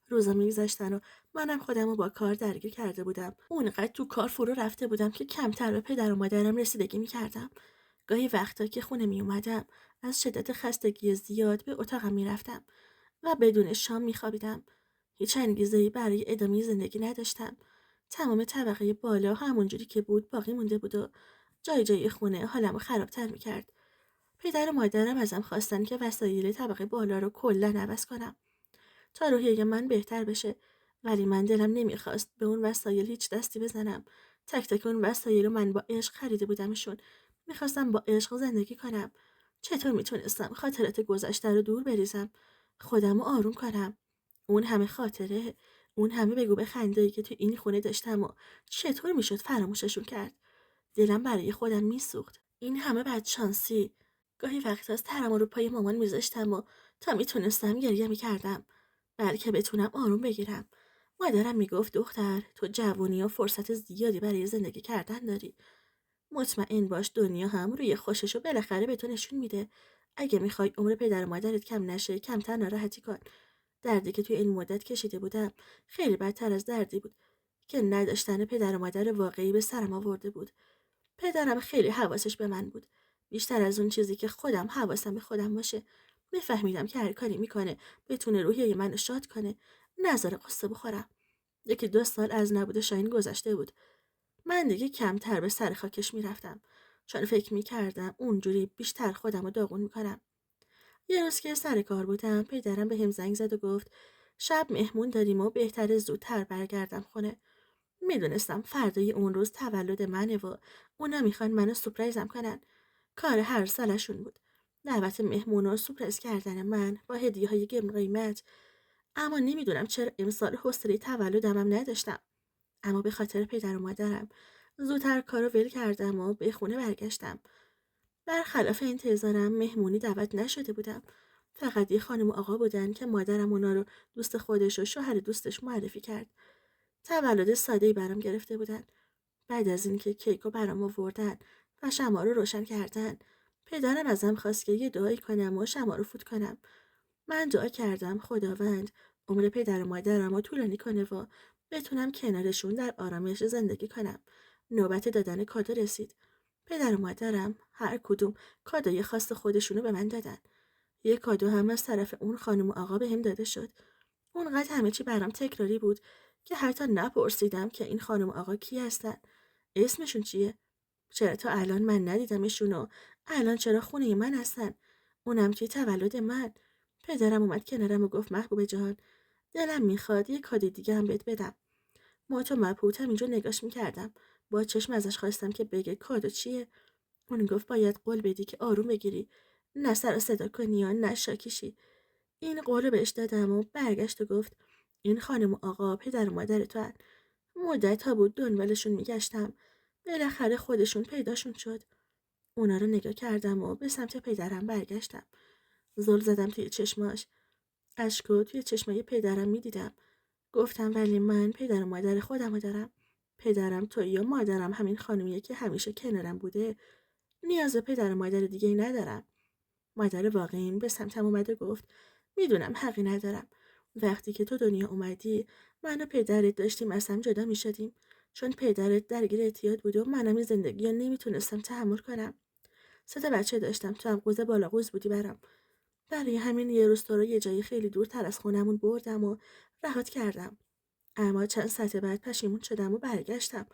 روزا میگذشتن و منم خودم رو با کار درگیر کرده بودم. اونقدر تو کار فرو رفته بودم که کمتر به پدر و مادرم رسیدگی میکردم. گاهی وقتا که خونه می اومدم از شدت خستگی زیاد به اتاقم میرفتم و بدون شام میخوابیدم. هیچ انگیزه‌ای برای ادامه زندگی نداشتم. تمام طبقه بالا همونجوری که بود باقی مونده بود و جای جای خونه حالمو خرابتر میکرد. پدر و مادرم ازم خواستن که وسایل طبقه بالا رو کلا عوض کنم تا روحیه من بهتر بشه، ولی من دلم نمیخواست به اون وسایل هیچ دستی بزنم. تک تک اون وسایل رو من با عشق خریده بودمشون. میخواستم با عشق زندگی کنم. چطور میتونستم خاطرات گذشته رو دور بریزم، خودم رو آروم کنم؟ اون همه خاطره، اون همه بگو بخندایی که تو این خونه داشتم و چطور میشد فراموششون کرد؟ دلم برای خودم میسوخت. این همه بدشانسی. گاهی وقتا سرم رو پای مامان میذاشتم و تا میتونستم گریه میکردم بلکه بتونم آروم بگیرم. مادرم میگفت دختر، تو جوونی و فرصت زیادی برای زندگی کردن داری. مطمئن باش دنیا هم روی خوششو بالاخره به تو نشون میده. اگه میخوای عمر پدر و مادرت کم نشه کمتر ناراحتی کن. دردی که توی این مدت کشیده بودم خیلی بدتر از دردی بود که نداشتن پدر و مادر واقعی به سرم آورده بود. پدرم خیلی حواسش به من بود، بیشتر از اون چیزی که خودم حواسم به خودم باشه. میفهمیدم که هر کاری میکنه بتونه روحیه منو شاد کنه، نذاره قصه بخورم. 1-2 سال از نبود شاهین گذشته بود. من دیگه کمتر به سر خاکش میرفتم، چون فکر میکردم اونجوری بیشتر خودم رو داغون میکنم. یه روز که سر کار بودم پدرم به هم زنگ زد و گفت شب مهمون داریم و بهتره زودتر برگردم خونه. میدونستم فردای اون روز تولد منه و اونا میخوان منو سورپرایزم کنن. کار هر سالشون بود. دعوت مهمون و سورپرایز کردن من با هدیه‌های گرون قیمت. اما نمیدونم چرا امسال حوصله تولدم نداشتم. اما به خاطر پدر و مادرم زودتر کارو ول کردم و به خونه برگشتم. برخلاف انتظارم مهمونی دعوت نشده بودم. فقط یه خانم و آقا بودن که مادرم اونا رو دوست خودش و شوهر دوستش معرفی کرد. تولد ساده‌ای برام گرفته بودن. بعد از اینکه کیکو برام آوردن و شمع رو روشن کردن، پدرم ازم خواست که یه دعایی کنم و شمع رو فوت کنم. من دعا کردم خداوند عمر پدر و مادرم رو طولانی کنه و بتونم کنارشون در آرامش زندگی کنم. نوبت دادن کادو رسید. پدر و مادرم هر کدوم کادوی خاص خودشونو به من دادن. یه کادو هم از طرف اون خانم و آقا بهم داده شد. اونقدر همه چی برام تکراری بود که حتی نپرسیدم که این خانم و آقا کی هستن، اسمشون چیه، چرا تا الان من ندیدمشون و الان چرا خونه من هستن، اونم توی تولد من. پدرم اومد کنارم و گفت محبوب جان، دلم میخواد یه کادوی دیگه هم بهت بدم. مات و مبهوتم اینجا نگاش میکردم. با چشم ازش خواستم که بگه کادو چیه. اون گفت باید قول بدی که آروم بگیری، نه سر و صدا کنی یا نه شاکیشی. این قول رو بهش دادم و برگشت و گفت این خانم و آقا پدر و مادر تو هن. مدت ها بود دنبالشون میگشتم، بالاخره خودشون پیداشون شد. اونا رو نگاه کردم و به سمت پدرم برگشتم. زل زدم توی چشماش. اشکو توی چشمای پدرم میدیدم. گفتم ولی من پدر و مادر خودم رو دارم. پدرم تویی و مادرم همین خانمیه که همیشه کنارم بوده. نیاز به پدر و مادر دیگه ندارم. مادر واقعیم به سمتم اومد و گفت میدونم حقی ندارم. وقتی که تو دنیا اومدی من و پدرت داشتیم از هم جدا میشدیم، چون پدرت درگیر اعتیاد بود و منم این زندگی رو نمیتونستم تحمل کنم. 3 بچه داشتم، تو هم قوز بالا قوز بودی برام. برای همین یه روز تو رو یه جایی خیلی دورتر از خونمون بردم و رهات کردم. اما چند ساعت بعد پشیمون شدم و برگشتم،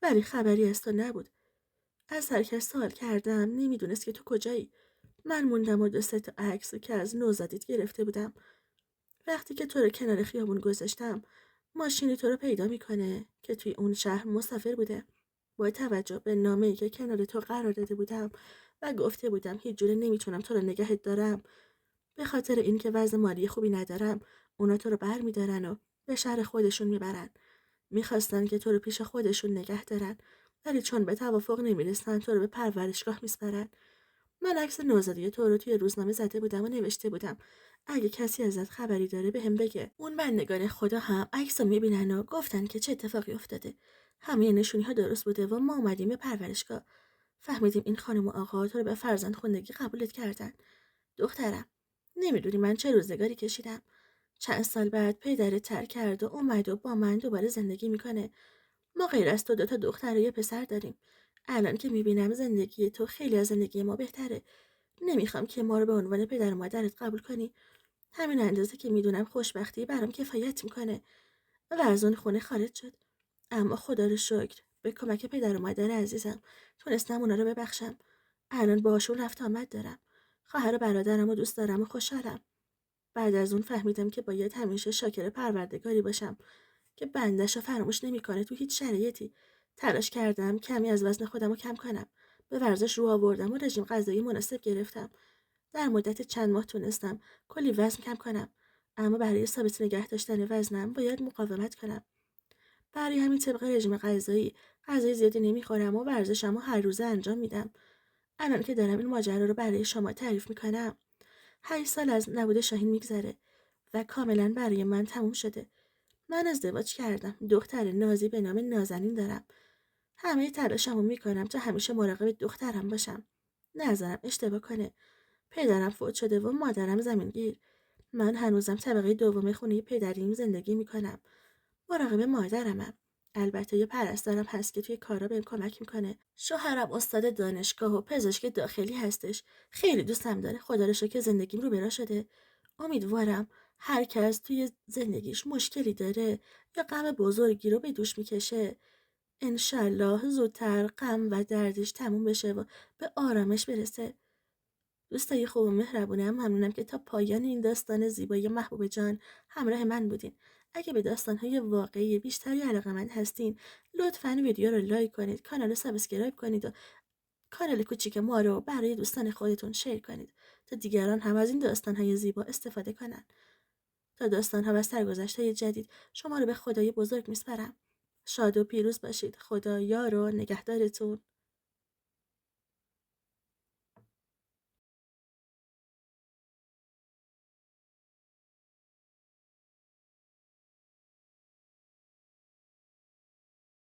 ولی خبری از تو نبود. از هر کس سوال کردم نمیدونست که تو کجایی. من موندم و 2 تا عکس که از نوزادیت گرفته بودم. وقتی که تو رو کنار خیابون گذاشتم ماشینی تو رو پیدا میکنه که توی اون شهر مسافر بوده. با توجه به نامه‌ای که کنار تو قرار داده بودم و گفته بودم هیچ جوره نمیتونم تو رو نگهت دارم، به خاطر اینکه وضع مالی خوبی ندارم، اونا تو رو برمیدارن و به شهر خودشون میبرن. میخواستن که تو رو پیش خودشون نگه دارن، ولی چون به توافق نمیرسن تو رو به پرورشگاه میسپرن. من عکس نوزادی تو رو توی روزنامه زده بودم و نوشته بودم اگه کسی ازت خبری داره بهم بگه. اون بندگان خدا هم عکس رو میبینن و گفتن که چه اتفاقی افتاده. همه نشونی ها درست بوده و ما اومدیم به پرورشگاه. فهمیدیم این خانم و آقا تو رو به فرزند خواندگی قبولت کردن. دخترم، نمیدونی من چه روزگاری کشیدم. چند سال بعد پدرت ترک کرد و اومد و با من دوباره زندگی میکنه. ما غیر از تو 2 تا دختر و یه پسر داریم. الان که میبینم زندگی تو خیلی از زندگی ما بهتره. نمیخوام که ما رو به عنوان پدر و مادرت قبول کنی. همین اندازه که میدونم خوشبختی برام کفایت میکنه. و از اون خونه خارج شد. اما خدا رو شکر به کمک پدر و مادر عزیزم تونستم اونا رو ببخشم. الان باشون رفت آمد دارم. خواهر و برادرم رو دوست دارم و خوشحالم. بعد از اون فهمیدم که باید همیشه شاکر پروردگاری باشم که بندش رو فراموش نمیکنه تو هیچ شرایطی. تلاش کردم کمی از وزن خودم رو کم کنم. به ورزش رو آوردم و رژیم غذایی مناسب گرفتم. در مدت چند ماه تونستم کلی وزن کم کنم. اما برای ثابت نگه داشتن وزنم باید مقاومت کنم. برای همین طبق رژیم غذای زیادی نمیخورم و ورزشم رو هر روزه انجام میدم. الان که دارم این ماجرا رو برای شما تعریف میکنم 8 سال از نبود شاهین میگذره و کاملا برای من تموم شده. من ازدواج کردم. دختر نازی به نام نازنین دارم. همه تلاشمو میکنم تا همیشه مراقب دخترم باشم. نظرم اشتباه کنه. پدرم فوت شده و مادرم زمینگیر. من هنوزم طبقه دوم خونه پدریم زندگی میکنم. مراقب مادرمم. البته یه پرستارم هست که توی کارا بهم کمک میکنه. شوهرم استاد دانشگاه و پزشک داخلی هستش. خیلی دوستم داره. خدا رو شکر زندگیم رو برا شده. امیدوارم هر کس توی زندگیش مشکلی داره یا غم بزرگی رو به دوش میکشه، انشالله زودتر غم و دردش تموم بشه و به آرامش برسه. دوستای خوب و مهربونم، ممنونم که تا پایان این داستان زیبای محبوب جان همراه من بودین. اگه به داستانهای واقعی بیشتری علاقه‌مند هستین لطفاً ویدیو رو لایک کنید، کانال رو سابسکرایب کنید و کانال کوچیک ما رو برای دوستان خودتون شیر کنید تا دیگران هم از این داستانهای زیبا استفاده کنن. تا داستانها و سرگذشت‌های جدید شما رو به خدای بزرگ میسپارم. شاد و پیروز باشید. خدا یار و نگهدارتون.